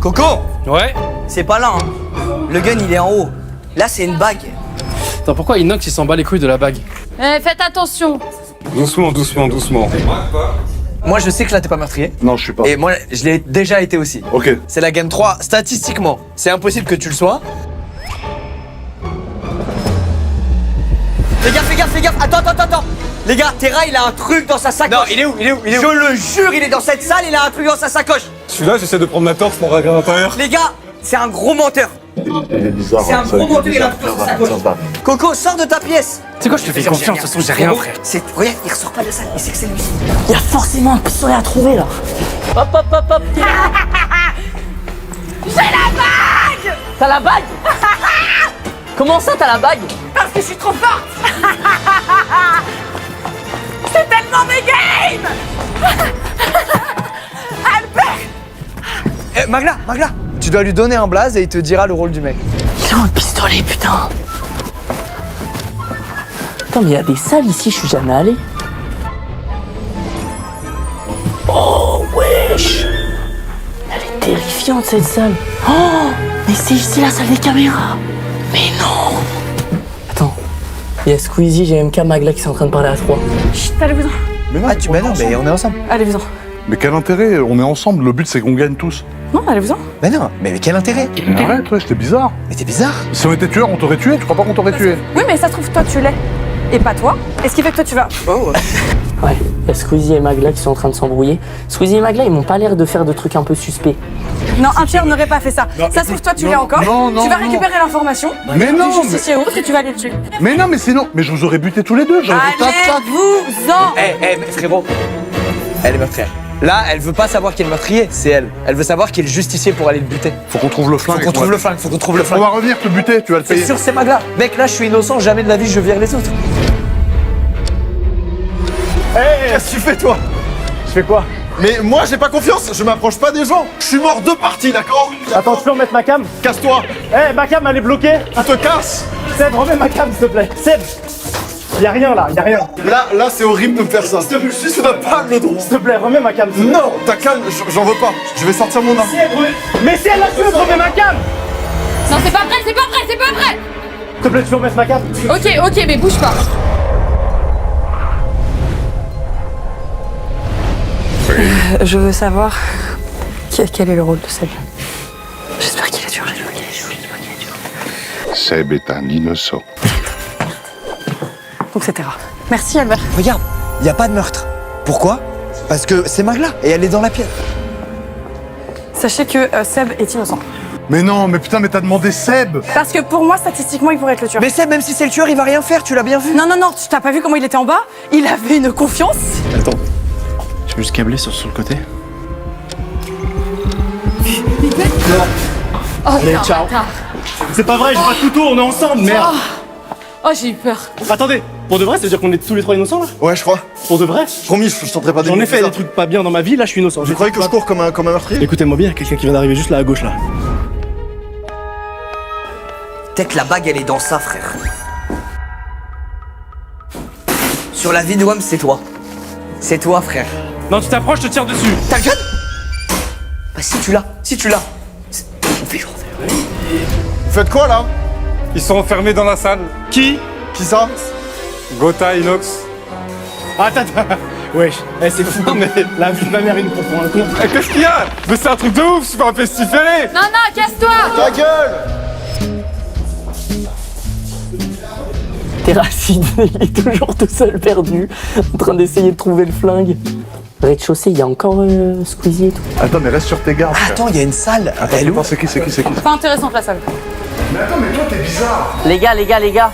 Coco, Ouais. c'est pas là, hein. Le gun, il est en haut. Là, c'est une bague. Attends, pourquoi Inox il s'en bat les couilles de la bague? Faites attention. Doucement, doucement, doucement. Moi, je sais que là, t'es pas meurtrier. Non, je suis pas. Et moi, je l'ai déjà été aussi. Ok. C'est la game 3. Statistiquement, c'est impossible que tu le sois. Fais gaffe, fais gaffe. Attends. Les gars, Terra, il a un truc dans sa sacoche. Non, il est où? Je le jure, il est dans cette salle, il a un truc dans sa sacoche. Celui-là, j'essaie de prendre ma torche pour regarder à l'intérieur. Les gars, c'est un gros menteur. Il est bizarre. C'est un gros menteur, il a un truc dans sa sacoche. Coco, sors de ta pièce. C'est quoi, je te fais confiance, de toute façon, j'ai rien, frère. Regarde, il ressort pas de la salle, il sait que c'est lui. Il y a forcément un pistolet à trouver là. Hop. J'ai la bague. T'as la bague? Comment ça, t'as la bague? Parce que je suis trop forte. C'est tellement mes games. Albert. Magla, tu dois lui donner un blaze et il te dira le rôle du mec. Il a un pistolet, putain. Attends, mais il y a des salles ici, je suis jamais allé. Oh, wesh. Elle est terrifiante, cette salle. Oh, mais c'est ici la salle des caméras. Mais non. Attends, il y a Squeezie, GMK, Magla qui sont en train de parler à 3. Chut, allez-vous-en. Mais non, Mais on est ensemble. Allez-vous-en. Mais quel intérêt? On est ensemble, le but c'est qu'on gagne tous. Non, allez-vous-en. Mais non, mais quel intérêt? Arrête, ouais, c'était bizarre. Mais t'es bizarre. Si on était tueurs, on t'aurait tué, tu crois pas qu'on t'aurait tué? Oui, mais ça se trouve, toi, tu l'es. Et pas toi. Et ce qui fait que toi, tu vas. Ouais, il y a Squeezie et Magla qui sont en train de s'embrouiller. Squeezie et Magla, ils m'ont pas l'air de faire de trucs un peu suspects. Non, un tueur n'aurait pas fait ça. Ça se trouve, toi, tu l'es encore. Tu vas récupérer l'information. Mais non, Du justicier ou autre et tu vas aller le tuer. Mais non, mais sinon, mais je vous aurais buté tous les deux. Allez-vous-en. Mais frérot, elle est meurtrière. Là, elle veut pas savoir qui est le meurtrier, c'est elle. Elle veut savoir qui est le justicier pour aller le buter. Faut qu'on trouve le flingue. Faut qu'on trouve le flingue. On va revenir te buter, tu vas le C'est payer. sûr, c'est Magla. Mec, là, je suis innocent, jamais de la vie je vire les autres. Hé, qu'est-ce que tu fais, toi? Je fais quoi? Mais moi, j'ai pas confiance, je m'approche pas des gens. Je suis mort de partie, d'accord? Attends, tu peux remettre ma cam? Casse-toi. Eh, ma cam, elle est bloquée. Tu te casses. Seb, remets ma cam, s'il te plaît. Seb, y'a rien là, y'a rien. Là, c'est horrible de me faire ça. S'il te plaît, juste n'a pas le droit. S'il te plaît, remets ma cam. Non, ta cam, j'en veux pas. Je vais sortir mon arme. Mais si elle la tueuse, remets ma cam. Non, c'est pas vrai. S'il te plaît, tu peux remettre ma cam? Ok, mais bouge pas. Je veux savoir quel est le rôle de Seb. J'espère qu'il est dur. Seb est un innocent. Donc c'est Terra. Merci Albert. Regarde, y a pas de meurtre. Pourquoi? Parce que c'est Magla et elle est dans la pièce. Sachez que Seb est innocent. Mais non, mais putain, mais t'as demandé Seb. Parce que pour moi, statistiquement, il pourrait être le tueur. Mais Seb, même si c'est le tueur, il va rien faire, tu l'as bien vu. Non, tu t'as pas vu comment il était en bas? Il avait une confiance. Attends, tu peux juste câbler sur le côté? Oh, Allez, ciao. C'est pas vrai, j'ai pas de couteau, on est ensemble, merde. Oh, j'ai eu peur. Attendez, pour de vrai, ça veut dire qu'on est tous les trois innocents là? Ouais, je crois. Pour de vrai? Promis, je tenterai pas de. J'en ai fait des trucs pas bien dans ma vie, là je suis innocent. Je croyais que je cours comme un meurtrier. Écoutez-moi bien, quelqu'un qui vient d'arriver juste là à gauche là. Peut-être la bague, elle est dans ça, frère. Sur la vie de Wam, c'est toi. C'est toi, frère. Non, tu t'approches, je te tire dessus. T'as le gun? Bah si tu l'as. On fait genre. Vous faites quoi là? Ils sont enfermés dans la salle. Qui ça? Gotha, Inox. Attends. Wesh, c'est fou, mais la vie de ma mère, il nous confond un con. Qu'est-ce qu'il y a? Mais c'est un truc de ouf, c'est pas un pestiféré. Non, casse-toi. Ta gueule! Terracine, il est toujours tout seul perdu, en train d'essayer de trouver le flingue. Rez-de-chaussée, il y a encore Squeezie et tout. Attends, mais reste sur tes gardes. frère. Attends, il y a une salle. Attends, Elle est où? c'est qui? Pas intéressante la salle. Mais attends, mais toi, t'es bizarre. Les gars,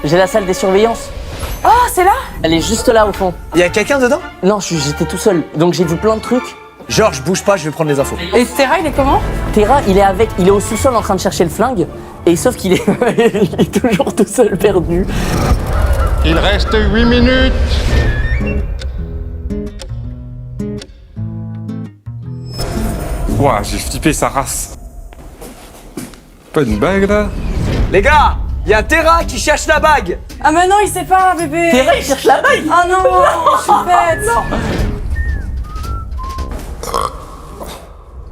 j'ai la salle des surveillances. Oh, c'est là? Elle est juste là au fond. Il y a quelqu'un dedans? Non, j'étais tout seul, donc j'ai vu plein de trucs. Georges, bouge pas, je vais prendre les infos. Et Terra, il est comment? Terra, il est au sous-sol en train de chercher le flingue, et sauf qu'il est, il est toujours tout seul perdu. Il reste 8 minutes. Ouah, j'ai flippé sa race. Pas une bague là? Les gars, Y'a Terra qui cherche la bague. Ah mais non, il sait pas, bébé. Terra, il cherche la bague. Ah non, je suis bête.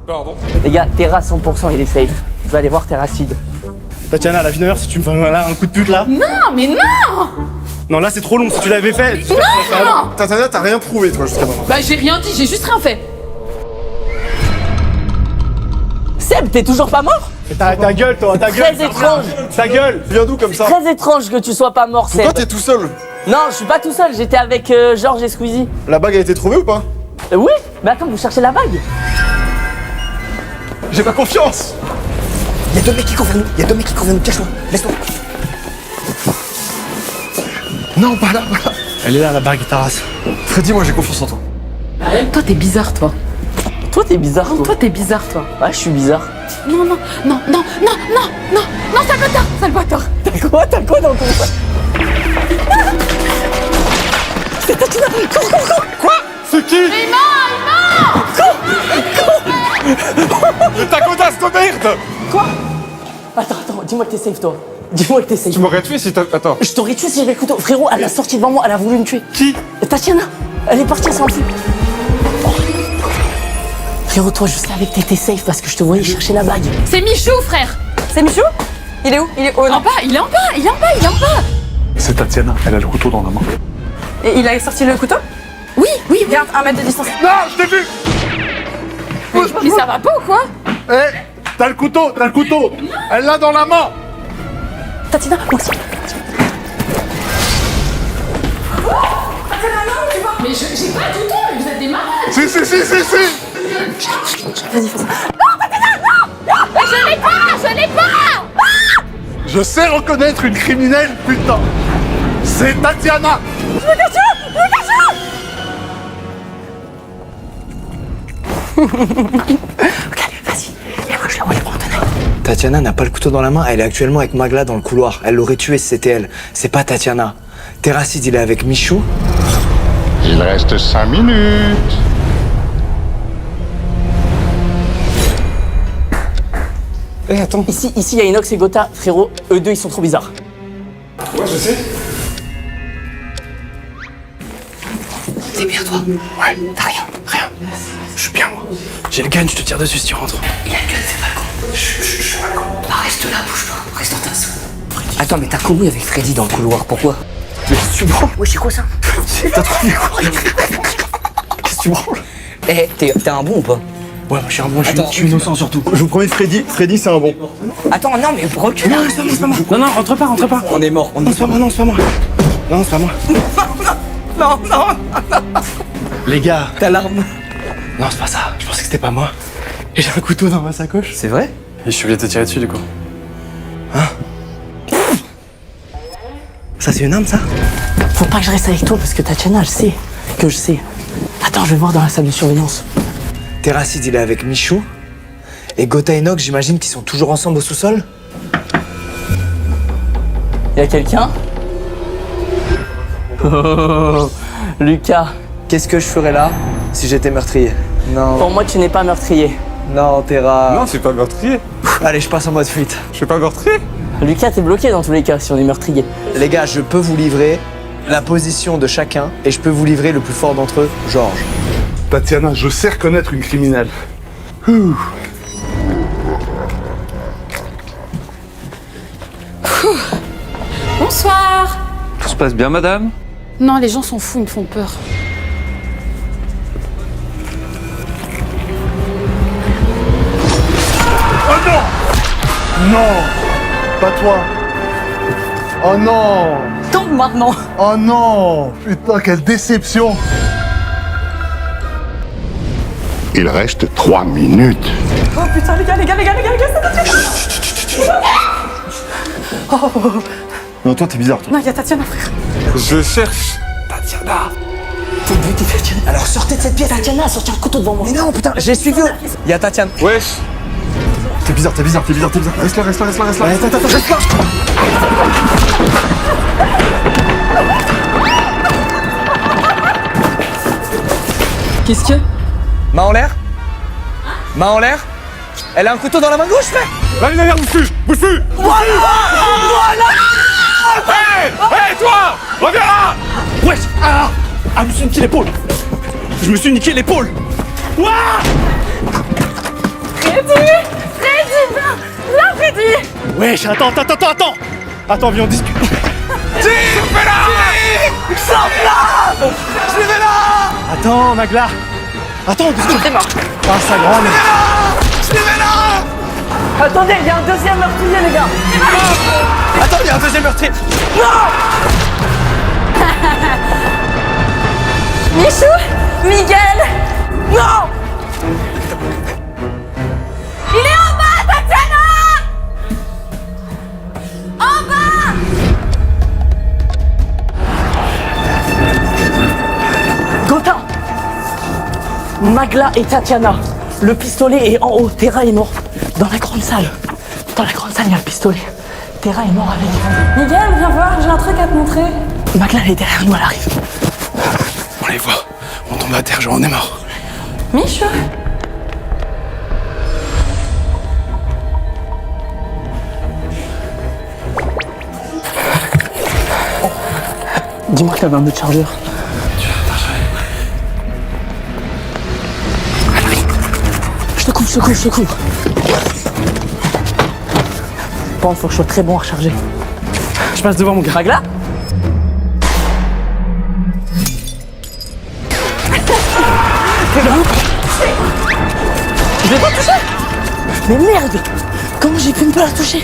Pardon. Les gars, Terra 100%, il est safe. Vous allez voir Terracide. Tatiana, la vie de mère, si tu me fais un coup de pute là. Non, mais non. Non, là c'est trop long, si tu l'avais fait. Non. Tatiana, t'as rien prouvé, toi, jusqu'à maintenant. Bah j'ai rien dit, j'ai juste rien fait. Seb, t'es toujours pas mort? Ta gueule, toi, ta gueule. Très étrange. Ta gueule. Tu viens d'où comme ça? Très étrange que tu sois pas mort, Seb. Pourquoi t'es tout seul? Non, je suis pas tout seul, j'étais avec Georges et Squeezie. La bague a été trouvée ou pas? Oui, mais attends, vous cherchez la bague? J'ai pas confiance. Y'a 2 mecs qui courent vers nous. Y'a 2 mecs qui courent vers nous. Cache-toi. Laisse-toi. Non, pas là. Elle est là, la bague, ta race. Freddy, moi j'ai confiance en toi. Toi t'es bizarre toi. Toi, t'es bizarre, toi. Toi t'es bizarre toi. Ouais, je suis bizarre. Non, non, non, non, non, non, non, non, sale bâtard, sale bâtard. T'as quoi dans ton sac? C'est Tatiana. Cours. Quoi? C'est qui? Il ment. Mais ta godasse de merde! Quoi? Attends, dis-moi que t'es safe, toi. Dis-moi que t'es safe. Tu m'aurais tué si t'as... Attends. Je t'aurais tué si j'avais le couteau. Frérot, elle a sorti devant moi, elle a voulu me tuer. Qui? Tatiana. Elle est partie, elle s'en fout. Frérot, toi, je savais que t'étais safe parce que je te voyais chercher la bague. C'est Michou, frère. C'est Michou? Il est où? Il est où? En bas, il est en bas, il est en bas, il est en bas. C'est Tatiana, elle a le couteau dans la main. Et il a sorti le couteau? Oui, oui, oui. Garde 1 mètre de distance. Non, je t'ai vu. Mais ça va pas ou quoi? Eh, t'as le couteau. Elle l'a dans la main. Tatiana, moi aussi. Mais j'ai pas tout le temps, mais vous êtes des malades. Si. Vas-y, fais ça. Je l'ai pas. Je sais reconnaître une criminelle, putain. C'est Tatiana. Ok, vas-y. Je la vois, les conteneurs. Tatiana n'a pas le couteau dans la main, elle est actuellement avec Magla dans le couloir. Elle l'aurait tué si c'était elle. C'est pas Tatiana. Terracide, il est avec Michou. Il reste 5 minutes. Eh, attends. Ici, il y a Inox et Gotha. Frérot, eux deux, ils sont trop bizarres. Ouais, je sais. T'es bien, toi? Ouais. T'as rien. Je suis bien, moi. J'ai le gun, je te tire dessus si tu rentres. Il a le gun, fais pas le con. Chut. Bah, reste là, bouge pas. Reste dans ta zone. Attends, mais t'as couru avec Freddy dans le couloir, pourquoi? Mais qu'est-ce que tu branles? Ouais, c'est quoi ça? T'as trouvé quoi? Qu'est-ce que tu branles? Eh, t'es un bon ou pas? Ouais, moi je suis un bon, je Attends, suis innocent surtout. Je vous promets, Freddy c'est un bon. Attends, non, mais recule. Non, c'est pas moi. Non, rentre pas. On est mort, Non, c'est pas moi. Non, c'est pas moi. Non. Les gars. Ta larme. Non, c'est pas ça. Je pensais que c'était pas moi. Et j'ai un couteau dans ma sacoche. C'est vrai? Et je suis obligé de te tirer dessus du coup. Hein? Ça, c'est une arme, ça? Faut pas que je reste avec toi parce que Tatiana, elle sait que je sais. Attends, je vais voir dans la salle de surveillance. Terracide, il est avec Michou. Et Gotha et Nox, j'imagine qu'ils sont toujours ensemble au sous-sol. Y'a quelqu'un? Oh, Lucas. Qu'est-ce que je ferais là si j'étais meurtrier? Non. Pour moi, tu n'es pas meurtrier. Non, Terra. Non, c'est pas meurtrier. Allez, je passe en mode fuite. Je suis pas meurtrier. Lucas, t'es bloqué dans tous les cas si on est meurtrier. Les gars, je peux vous livrer la position de chacun et je peux vous livrer le plus fort d'entre eux, Georges. Tatiana, je sais reconnaître une criminelle. Bonsoir. Tout se passe bien, madame? Non, les gens sont fous, ils me font peur. Oh non! Non! Pas toi! Oh non! Tombe maintenant! Oh non! Putain, quelle déception! Il reste 3 minutes. Oh putain, les gars, c'est Tatiana! Non, toi t'es bizarre, toi. Non, il y a Tatiana, frère. Je cherche. Tatiana. Faut buter Tatiana. Alors sortez de cette pièce. Tatiana a sorti un couteau devant moi. Mais non, putain, j'ai suivi. Il y a Tatiana. Wesh. T'es bizarre. Reste là. Attends, reste là. Qu'est-ce que? Main en l'air. Main en l'air. Elle a un couteau dans la main gauche, frère. L'année dernière, bouge plus. Voilà. Hé, toi, reviens là. Wesh! Ah, je me suis niqué l'épaule! Je me suis niqué l'épaule! Ouah! Freddy, viens, Freddy. Wesh, attends! Attends, viens, on discute. Je l'ai là. Attends, Magla! Attends, on discute! C'est mort. Ah, ça grande! Attendez, il y a un deuxième meurtrier, les gars. Attends, il y a un deuxième meurtrier. Michou, Miguel. Non. Il est en bas, Tatiana. En bas. Gotha, Magla et Tatiana. Le pistolet est en haut. Terra est mort. Dans la grande salle. Dans la grande salle, il y a le pistolet. Terra est mort avec. Miguel, viens voir, j'ai un truc à te montrer. Magla, elle est derrière nous, elle arrive. On les voit, on tombe à terre, genre on est mort. Michou. Dis-moi que t'avais un autre chargeur. Je te couvre. Bon, faut que je sois très bon à recharger. Je passe devant mon gars. Magla? Je l'ai pas touché! Mais merde! Comment j'ai pu ne pas la toucher?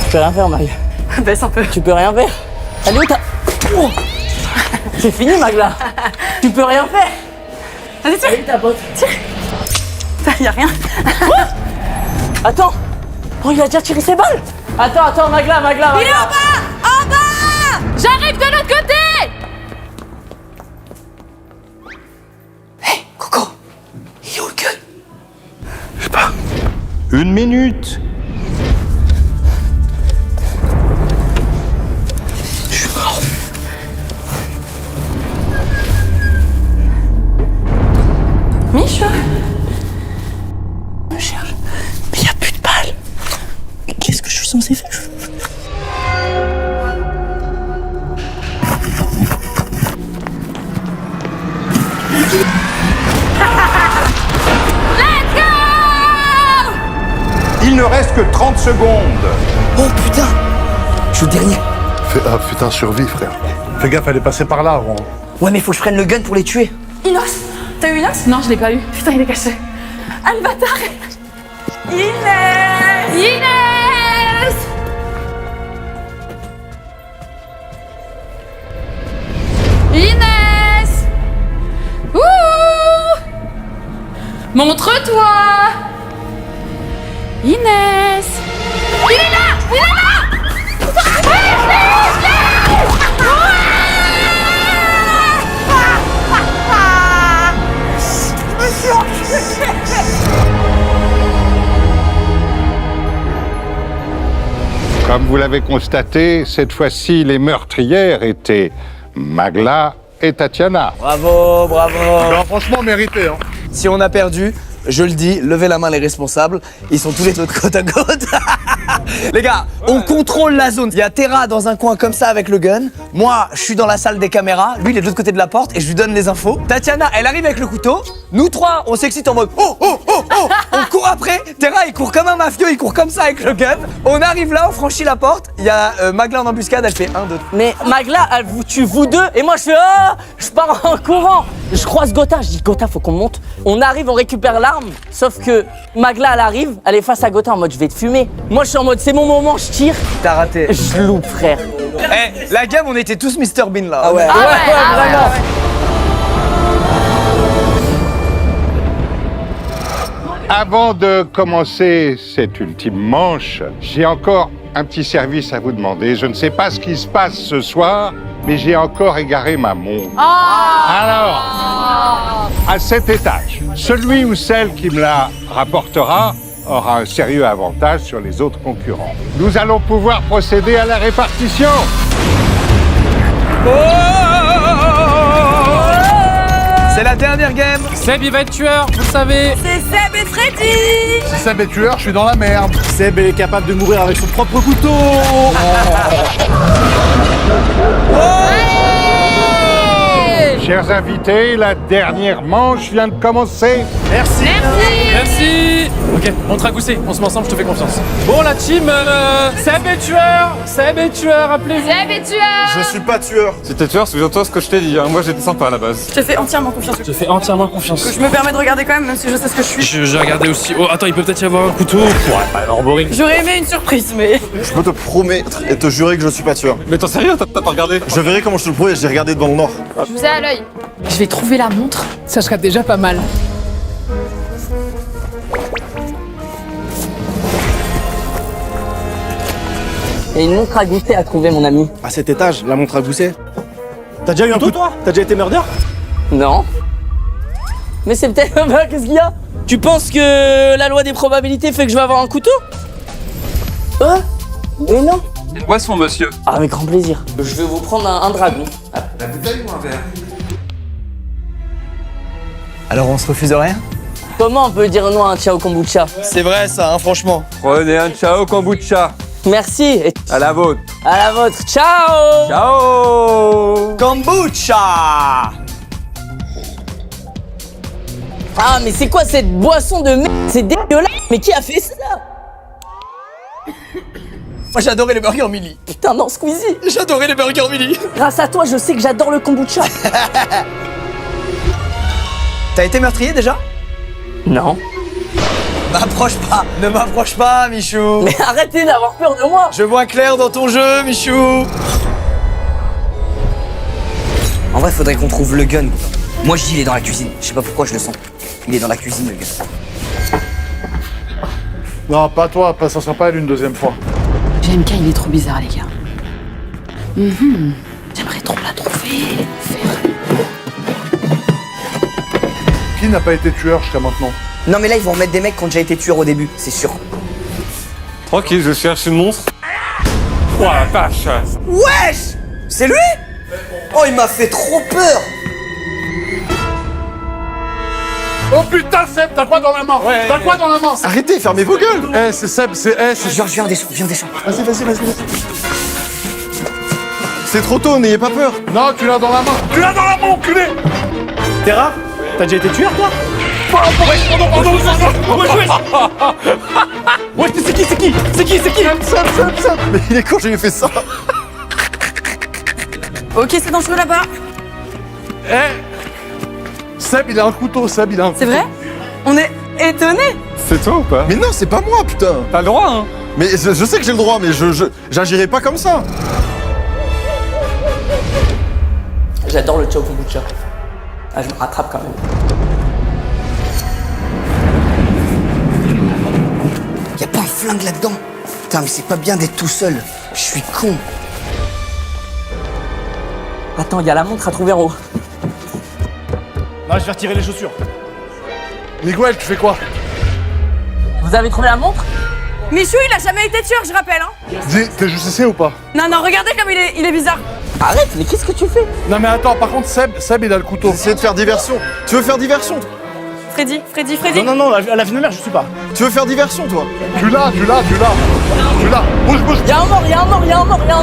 Tu peux rien faire, Mag. Baisse un peu. Tu peux rien faire. Elle est où ta... Oh. C'est fini, Magla. Tu peux rien faire. Vas-y, tire. Elle est où ta botte? Tire. Y'a rien. Attends. Oh, il a déjà tiré ses balles. Attends, Magla. Il est en bas. En bas. J'arrive de l'autre côté. Hé, Coco, il est où le gun? Je sais pas. 1 minute. Je suis mort. Michou. Je cherche. Mais il n'y a plus de balles. Mais qu'est-ce que je suis censé faire? Il ne reste que 30 secondes. Oh putain! Je suis le dernier. Ah putain, survie, frère. Fais gaffe, elle est passée par là avant. Ouais, mais faut que je prenne le gun pour les tuer. Inos. T'as eu Inos? Non, je l'ai pas eu. Putain, il est caché. Ah, le bâtard. Inès. Inès. Ouh. Montre-toi. Inès. Il est là. Comme vous l'avez constaté, cette fois-ci, les meurtrières étaient Magla et Tatiana. Bravo. Non, franchement, mérité, hein. Si on a perdu, je le dis, levez la main les responsables. Ils sont tous les deux côte à côte. Les gars, on contrôle la zone. Il y a Terra dans un coin comme ça avec le gun. Moi, je suis dans la salle des caméras. Lui, il est de l'autre côté de la porte et je lui donne les infos. Tatiana, elle arrive avec le couteau. Nous trois, on s'excite en mode oh. On court après. Terra, il court comme un mafieux, il court comme ça avec le gun. On arrive là, on franchit la porte. Il y a Magla en embuscade, elle fait 1, 2, 3. Mais Magla, elle vous tue vous deux, et moi je fais ah, je pars en courant. Je croise Gotha, je dis Gotha, faut qu'on monte. On arrive, on récupère l'arme, sauf que Magla, elle arrive, elle est face à Gotha en mode je vais te fumer. Moi je suis en mode c'est mon moment, je tire. T'as raté. Je loupe, frère. Eh, la game, on était tous Mr Bean là. Ah ouais, vraiment. Avant de commencer cette ultime manche, j'ai encore un petit service à vous demander. Je ne sais pas ce qui se passe ce soir, mais j'ai encore égaré ma montre. Alors, à cet étage, celui ou celle qui me la rapportera aura un sérieux avantage sur les autres concurrents. Nous allons pouvoir procéder à la répartition. la dernière game. Seb, il va être tueur, vous le savez. C'est Seb et Freddy. Si Seb est tueur, je suis dans la merde. Seb est capable de mourir avec son propre couteau. Chers invités, la dernière manche vient de commencer. Merci. Merci. Ok, montre à gousser, on se met ensemble, je te fais confiance. Bon, la team, Seb est tueur. Seb est tueur, appelez-vous. Seb est tueur. Je suis pas tueur. Si t'es tueur, souviens-toi ce que je t'ai dit. Hein. Moi, j'étais sympa à la base. Je te fais entièrement confiance. Je te fais entièrement confiance. Je me permets de regarder quand même si je sais ce que je suis. J'ai regardé aussi. Oh, attends, il peut peut-être y avoir un couteau. Ouais, pas l'arboring. J'aurais aimé une surprise, mais... Je peux te promettre et te jurer que je suis pas tueur. Mais t'en sais rien, t'as pas regardé. Je verrai comment je te le prouve et j'ai regardé devant le nord. Je vous ai à l'œil. Je vais trouver la montre. Ça serait déjà pas mal. Il y a une montre à goûter à trouver, mon ami. À cet étage, la montre à gousset. T'as déjà eu un coup, toi? T'as déjà été murder? Non. Mais c'est peut-être... Qu'est-ce qu'il y a? Tu penses que la loi des probabilités fait que je vais avoir un couteau? Mais non. Une boisson, monsieur. Ah, avec grand plaisir. Je vais vous prendre un dragon. La bouteille ou un verre? Alors on se refuse rien? Comment on peut dire non à un Ciao Kombucha? C'est vrai ça, hein, franchement. Prenez un ciao kombucha. Merci. Et À la vôtre. à la vôtre. Ciao. Ciao. Kombucha. Ah, mais c'est quoi cette boisson de merde? C'est dégueulasse. Mais qui a fait ça? Moi j'adorais les burgers Millie. Putain, non, Squeezie. J'adorais les burgers Millie. Grâce à toi, je sais que j'adore le kombucha. T'as été meurtrier déjà? Non. M'approche pas, ne m'approche pas, Michou. Mais arrêtez d'avoir peur de moi. Je vois clair dans ton jeu, Michou. En vrai, faudrait qu'on trouve le gun. Moi, je dis il est dans la cuisine. Je sais pas pourquoi je le sens. Il est dans la cuisine, le gun. Non, pas toi, ça sera pas elle une deuxième fois. GMK, il est trop bizarre, les gars. J'aimerais trop la trouver. Qui n'a pas été tueur jusqu'à maintenant? Non, mais là, ils vont remettre des mecs qui ont déjà été tueurs au début, c'est sûr. Tranquille, je cherche une monstre. Oh la vache. Wesh! C'est lui? Oh, il m'a fait trop peur! Oh putain, Seb, t'as quoi dans la main? T'as quoi dans la main? Arrêtez, fermez vos gueules. Eh, c'est Seb, c'est... Viens, descends. Vas-y. C'est trop tôt, n'ayez pas peur. Non, tu l'as dans la main. Tu l'as dans la main, enculé. Terra, t'as déjà été tueur, toi? Ouais, c'est qui? Seb. Mais il est con, j'ai fait ça. Ok, c'est dangereux là-bas. Seb, il a un couteau, Seb, il a un couteau. C'est vrai? On est étonnés. C'est toi ou pas? Mais non, c'est pas moi, putain. T'as le droit, hein. Mais je sais que j'ai le droit, mais j'agirai pas comme ça. J'adore le Ciao Kombucha. Ah, je me rattrape quand même. Y'a pas un flingue là-dedans? Putain, mais c'est pas bien d'être tout seul. Je suis con. Attends, il y a la montre à trouver en haut. Non, je vais retirer les chaussures. Miguel, tu fais quoi? Vous avez trouvé la montre? Michou, il a jamais été tueur, je rappelle, hein. Dis, t'es justicier ou pas? Non, regardez comme il est bizarre. Arrête, mais qu'est-ce que tu fais? Non mais attends, par contre, Seb, il a le couteau. Essayez de faire diversion. Tu veux faire diversion? Freddy. Non, à la vie de ma mère, je suis pas. Tu veux faire diversion, toi? Tu l'as. Bouge. Y'a un mort.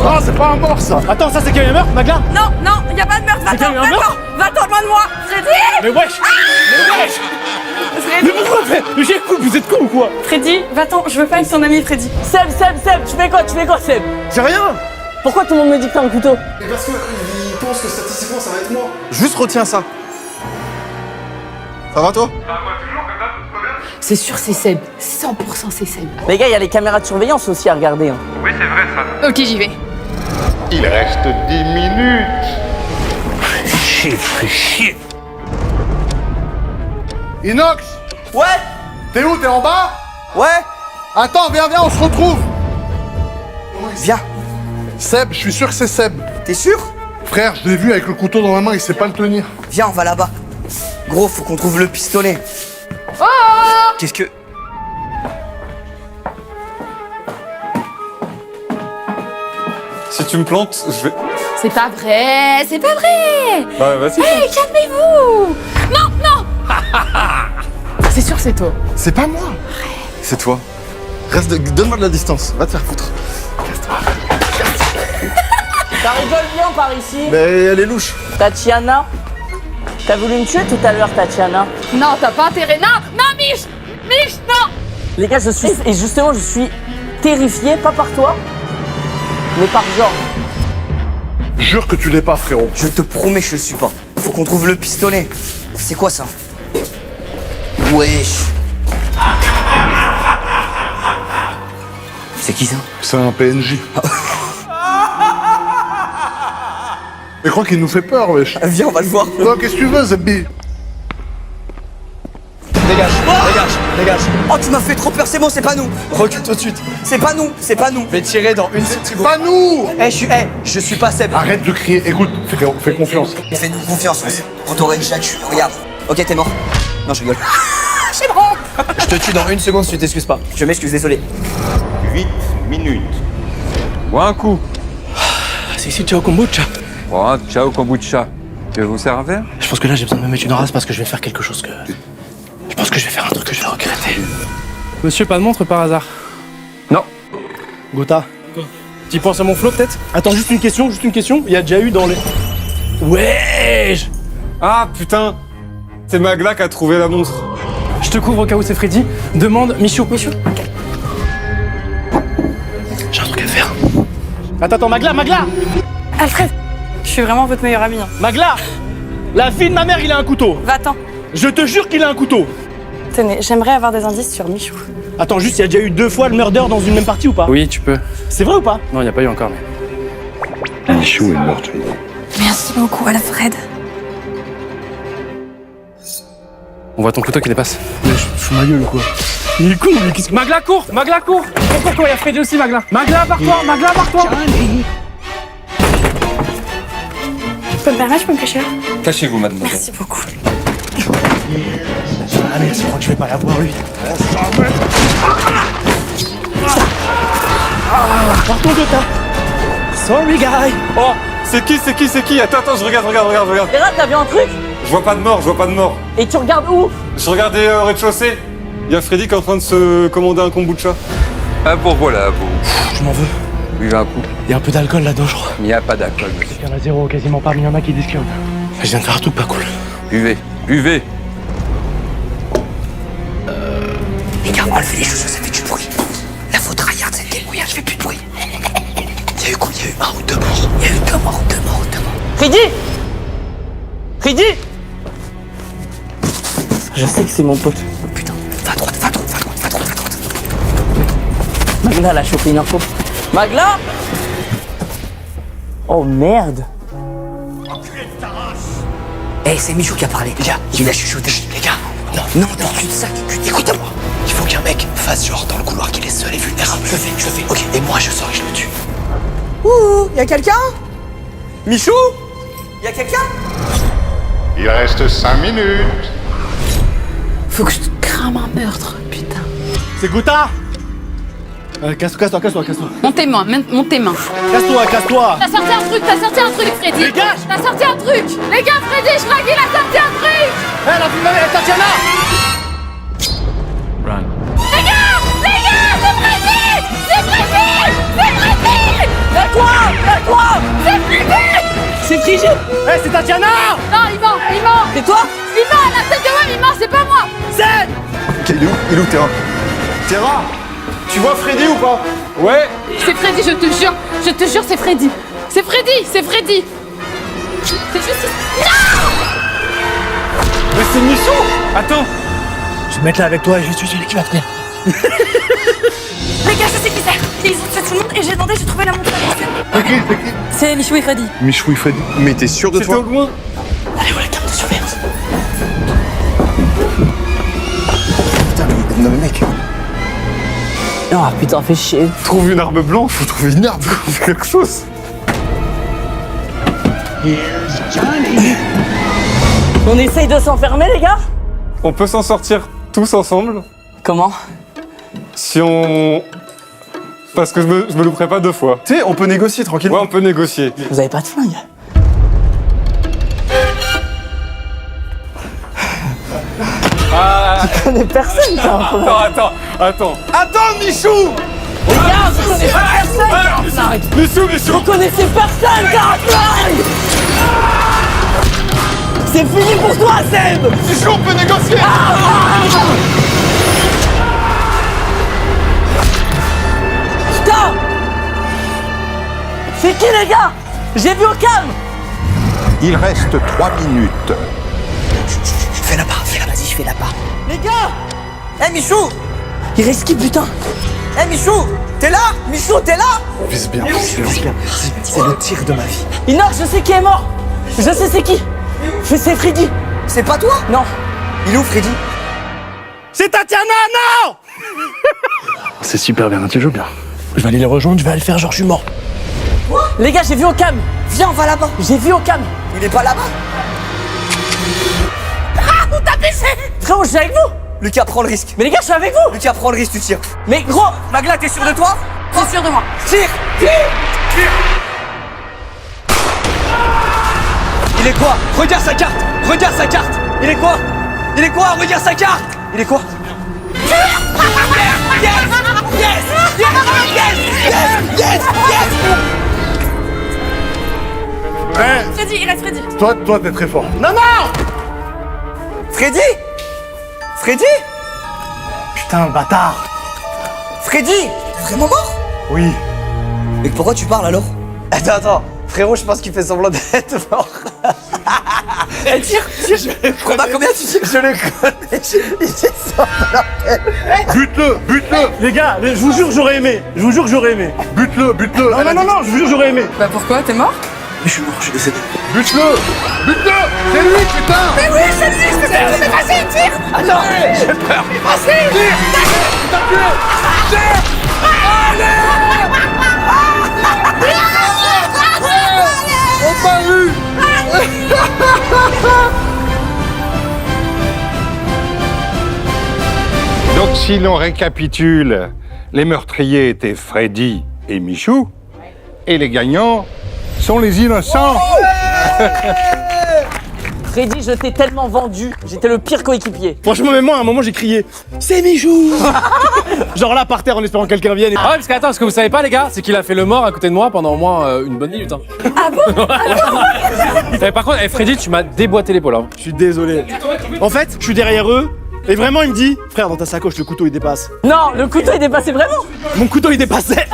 Ah, c'est pas un mort, ça. Attends, ça c'est qu'il y a un meurtre, Magla? Non, y a pas de meurtre. C'est quand même un meurtre? Va-t'en loin de moi. Freddy. Mais wesh! Mais pourquoi? Mais j'ai coupe, vous êtes con ou quoi? Freddy, va-t'en, je veux pas être ton ami, Freddy. Seb, tu fais quoi, Seb? J'ai rien. Pourquoi tout le monde me dit que t'as un couteau? Mais parce qu'il pense que statistiquement, ça va être moi. Juste retiens ça. Ça va, toi? C'est sûr, c'est Seb. 100% c'est Seb. Les gars, il y a les caméras de surveillance aussi à regarder. Hein. Oui, c'est vrai ça. Ok, j'y vais. Il reste 10 minutes. Chier. Inox. Ouais? T'es où? T'es en bas? Ouais? Attends, viens, on se retrouve. Viens. Seb, je suis sûr que c'est Seb. T'es sûr? Frère, je l'ai vu avec le couteau dans la main, il sait pas le tenir. Viens, on va là-bas. Gros, faut qu'on trouve le pistolet. Oh! Qu'est-ce que... Si tu me plantes, je vais... C'est pas vrai, c'est pas vrai. Bah, vas-y. Hey, calmez-vous. Non, non. C'est sûr, c'est toi. C'est pas moi. C'est toi. Reste, donne-moi de la distance. Va te faire foutre. Ça rigole bien par ici. Mais elle est louche. Tatiana, t'as voulu me tuer tout à l'heure, Tatiana. Non, t'as pas intérêt. Non, non, Mich, non. Les gars, je suis terrifié, pas par toi, mais par Jean. Jure que tu l'es pas, frérot. Je te promets que je le suis pas. Faut qu'on trouve le pistolet. C'est quoi ça? Wesh. C'est qui ça? C'est un PNJ. Mais crois qu'il nous fait peur, wesh. Viens, on va le voir. Non, qu'est-ce que tu veux, Zebbi? Dégage. Oh, tu m'as fait trop peur, c'est bon, c'est pas nous. Recule tout de suite. C'est pas nous. Je vais tirer dans une seconde. Pas nous. Je suis pas Seb. Arrête de crier. Écoute, fais confiance. Fais-nous confiance, on t'aurait déjà tué. Regarde. Ok, t'es mort. Non, je rigole. C'est bon. Je te tue dans une seconde si tu t'excuses pas. Je m'excuse, désolé. 8 minutes. Bois un coup. C'est ici, ciao kombucha. Bon, ciao kombucha. Tu veux vous servir un verre? Je pense que là, j'ai besoin de me mettre une race parce que je vais faire quelque chose que... Je pense que je vais faire un truc que je vais regretter. Monsieur, pas de montre par hasard? Non. Gotha. Tu penses à mon flow peut-être? Attends, juste une question. Il y a déjà eu dans les... Wesh. Ah, putain. C'est Magla qui a trouvé la montre. Je te couvre au cas où c'est Freddy. Demande Michou. J'ai un truc à faire. Attends, Magla. Alfred, je suis vraiment votre meilleur ami. Hein. Magla. La fille de ma mère, il a un couteau. Va-t'en. Je te jure qu'il a un couteau. Tenez, j'aimerais avoir des indices sur Michou. Attends, juste, il y a déjà eu 2 fois le murder dans une même partie ou pas? Oui, tu peux. C'est vrai ou pas? Non, il n'y a pas eu encore, mais... Michou est meurtrier. Merci beaucoup, Alfred. On voit ton couteau qui dépasse. Mais je fous ma gueule ou quoi? Il est con, mais qu'est-ce que... Magla, cours. Pourquoi il y a Freddy aussi, Magla. Magla, barre-toi. Je peux me permettre, je peux me cacher là? Cachez-vous, mademoiselle. Merci beaucoup. Ah mais je crois que je vais pas l'avoir lui. Pardon Gotha. Sorry guy. Oh, c'est qui? Attends, je regarde. Léra, t'as vu un truc? Je vois pas de mort. Et tu regardes où? Je regardais au rez-de-chaussée. Il y a Freddy qui est en train de se commander un kombucha. Ah, bon, voilà, vous. Je m'en veux. Buvez un coup. Il y a un peu d'alcool là-dedans je crois. Il n'y a pas d'alcool, monsieur. Il y en a 0, quasiment pas, mais il y en a qui disent qu'il y en a. Je viens de faire un truc pas cool. Buvez. Les gars, enlevez les chaussures, ça fait du bruit. La faute Rayard, c'est le moyen, je fais plus de bruit. Il y a eu quoi? Il y a eu 1 ou 2 morts. Il y a eu 2 morts. Freddy! Je sais que c'est mon pote. Putain, va à droite. Magla, elle a chopé une info. Magla! Oh merde! Eh, c'est Michou qui a parlé. Les gars, il a chuchoté. Les gars, non, cul-de-sac. Écoute-moi. Il faut qu'un mec fasse genre dans le couloir qu'il est seul et vulnérable. Je le fais. Ok, et moi je sors et je le tue. Ouh, y'a quelqu'un? Michou? Y'a quelqu'un? Il reste 5 minutes. Faut que je te crame un meurtre, putain. C'est Gotha. Casse-toi. Monte tes mains. Casse-toi. T'as sorti un truc, Freddy. Dégage. T'as sorti un truc. Les gars, Freddy, je crois qu'il a sorti un truc. La fille de ma mère, Tatiana. Les gars, c'est Freddy. Lève-toi! C'est Freddy. C'est qui? C'est Tatiana. Non, il ment. C'est toi? Il ment, la tête de moi, il ment, c'est pas moi. C'est... Ok, il est où Terra? Terra, tu vois Freddy ou pas? Ouais. C'est Freddy, je te jure, c'est Freddy. C'est Freddy. C'est juste... Non. Mais c'est Michou. Attends. Je vais me mettre là avec toi et je vais tuer celui qui va tenir. Les gars, je sais qui c'est. Ils ont tué tout le monde et j'ai trouvé la montre. C'est qui? C'est Michou et Freddy. Michou et Freddy. Mais t'es sûr de C'était toi? au loin. Allez, voilà, carte de surveillance. Putain, non mais mec. Oh putain, fais chier. Trouve une arme blanche. Faut trouver une arme. Faut faire quelque chose. On essaye de s'enfermer, les gars? On peut s'en sortir tous ensemble. Comment? Si on Parce que je me louperai pas 2 fois. Tu sais, on peut négocier tranquillement. Ouais, on peut négocier. Vous avez pas de flingue? Tu connais personne, t'as un problème. Attends. Attends, Michou! Les gars, vous connaissez personne, t'as un flingue. Michou. Vous connaissez personne, t'as un flingue. C'est fini pour toi, Seb. Michou, on peut négocier! Putain! C'est qui, les gars? J'ai vu au cam. Il reste 3 minutes. Fais là-bas, vas-y, je fais là-bas. Les gars! Eh Michou! Il reste qui, putain? Eh Michou! T'es là? Michou, t'es là? Vise bien. C'est le tir de ma vie. Inox, je sais qui est mort! Je sais c'est qui! C'est Freddy! C'est pas toi? Non! Il est où, Freddy? C'est Tatiana, non! C'est super bien, tu joues bien. Je vais aller les rejoindre, je vais aller faire genre je suis mort. Les gars, j'ai vu au cam! Viens, on va là-bas. J'ai vu au cam! Il est pas là-bas? Ah, vous tapez! Frérot, je suis avec vous! Lucas, prends le risque. Mais les gars, je suis avec vous! Lucas, prends le risque, tu tires. Mais gros! Magla, t'es sûr de toi? C'est sûr de moi. Tire! Il est quoi? Regarde sa carte! Regarde sa carte! Il est quoi? Il est quoi? Regarde sa carte! Il est quoi? Yes! Yes! Yes! Yes! Yes! Yes! Eh, Freddy, il reste Freddy. toi, t'es très fort. Non, non! Freddy? Freddy? Putain, bâtard. Freddy? Vraiment mort? Oui. Mais pourquoi tu parles alors? Attends. Frérot, je pense qu'il fait semblant d'être mort. Eh, tire, Combat, combien tu tires? Je le connais, il est sorti. Bute-le. Les gars, je vous jure, j'aurais aimé. Je vous jure que j'aurais aimé. Bute-le. Non, je vous jure, j'aurais aimé. Bah pourquoi? T'es mort? Mais je suis mort, je suis décédé. Bute-le. C'est lui, putain. Mais oui, c'est lui! Mais vas-y, tire! Attends, j'ai peur. Vas-y! On t'a eu. Donc si l'on récapitule, les meurtriers étaient Freddy et Michou, et les gagnants sont les innocents. Freddy, je t'ai tellement vendu, j'étais le pire coéquipier. Franchement, même moi, à un moment, j'ai crié c'est Michou. Genre là, par terre, en espérant que quelqu'un vienne. Ah ouais, parce qu'attends, ce que vous savez pas, les gars, c'est qu'il a fait le mort à côté de moi pendant au moins une bonne minute. Hein. Ah bon? Et par contre, Freddy, tu m'as déboîté l'épaule. Hein. Je suis désolé. En fait, je suis derrière eux, et vraiment, il me dit frère, dans ta sacoche, le couteau il dépasse. Non, le couteau il dépassait vraiment. Mon couteau il dépassait.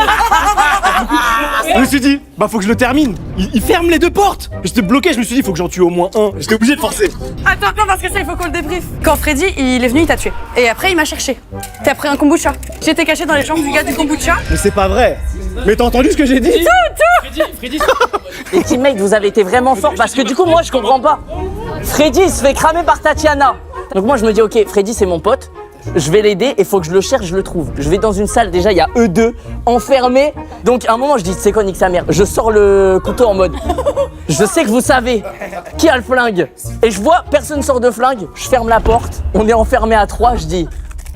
Je me suis dit, bah faut que je le termine. Il ferme les 2 portes. J'étais bloqué, je me suis dit, faut que j'en tue au moins un. J'étais obligé de forcer. Attends, parce que ça, il faut qu'on le débriefe. Quand Freddy, il est venu, il t'a tué. Et après, il m'a cherché. T'as pris un kombucha. J'étais caché dans les chambres du gars du kombucha. Mais c'est pas vrai. Mais t'as entendu ce que j'ai dit? Freddy. Les teammates, vous avez été vraiment forts parce que du coup, moi je comprends pas. Freddy il se fait cramer par Tatiana. Donc moi je me dis, ok, Freddy c'est mon pote. Je vais l'aider et faut que je le cherche, je le trouve. Je vais dans une salle, déjà il y a eux deux enfermés. Donc à un moment je dis, c'est quoi, nique sa mère. Je sors le couteau en mode, je sais que vous savez qui a le flingue. Et je vois, personne sort de flingue, je ferme la porte, on est enfermés à 3, je dis,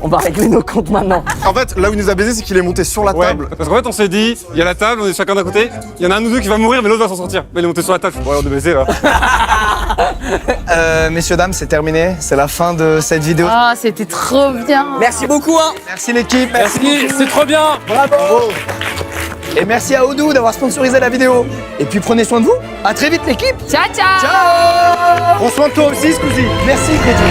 on va régler nos comptes maintenant. En fait, là où il nous a baisé, c'est qu'il est monté sur la table. Parce qu'en fait, on s'est dit, il y a la table, on est chacun d'un côté, il y en a un de nous deux qui va mourir, mais l'autre va s'en sortir. Mais il est monté sur la table, bon, on est baisé là. Messieurs, dames, c'est terminé. C'est la fin de cette vidéo. Ah, c'était trop bien. Merci beaucoup, hein. Merci l'équipe. Merci, c'est trop bien. Bravo. Et merci à Odoo d'avoir sponsorisé la vidéo. Et puis prenez soin de vous. À très vite l'équipe. Ciao, ciao. Ciao. Prends soin de toi aussi, Squeezie. Merci Freddy.